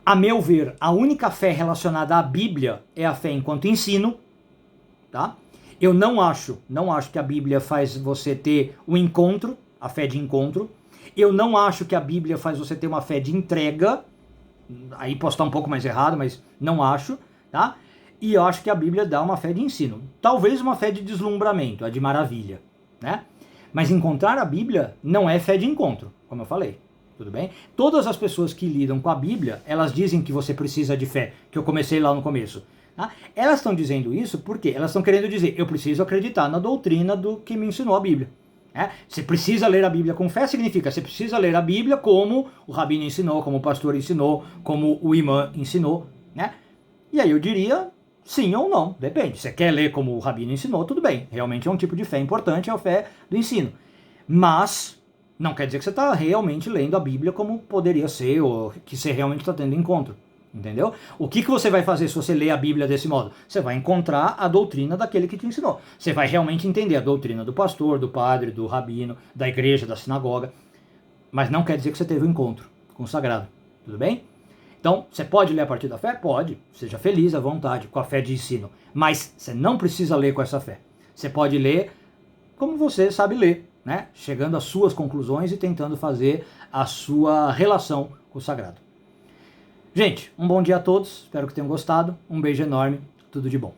A meu ver, a única fé relacionada à Bíblia é a fé enquanto ensino. Tá? Eu não acho que a Bíblia faz você ter um encontro, a fé de encontro. Eu não acho que a Bíblia faz você ter uma fé de entrega. Aí posso estar um pouco mais errado, mas não acho. Tá? E eu acho que a Bíblia dá uma fé de ensino. Talvez uma fé de deslumbramento, a de maravilha. Né? Mas encontrar a Bíblia não é fé de encontro, como eu falei. Tudo bem? Todas as pessoas que lidam com a Bíblia, elas dizem que você precisa de fé, que eu comecei lá no começo. Tá? Elas estão dizendo isso porque elas estão querendo dizer, eu preciso acreditar na doutrina do que me ensinou a Bíblia. Você precisa ler a Bíblia com fé, significa você precisa ler a Bíblia como o rabino ensinou, como o pastor ensinou, como o imã ensinou. Né? E aí eu diria sim ou não, depende. Você quer ler como o rabino ensinou, tudo bem. Realmente é um tipo de fé importante, é a fé do ensino. Mas não quer dizer que você está realmente lendo a Bíblia como poderia ser, ou que você realmente está tendo encontro. Entendeu? O que você vai fazer se você ler a Bíblia desse modo? Você vai encontrar a doutrina daquele que te ensinou. Você vai realmente entender a doutrina do pastor, do padre, do rabino, da igreja, da sinagoga. Mas não quer dizer que você teve um encontro com o sagrado. Tudo bem? Então, você pode ler a partir da fé? Pode. Seja feliz à vontade, com a fé de ensino. Mas você não precisa ler com essa fé. Você pode ler como você sabe ler, né? Chegando às suas conclusões e tentando fazer a sua relação com o sagrado. Gente, um bom dia a todos. Espero que tenham gostado. Um beijo enorme. Tudo de bom.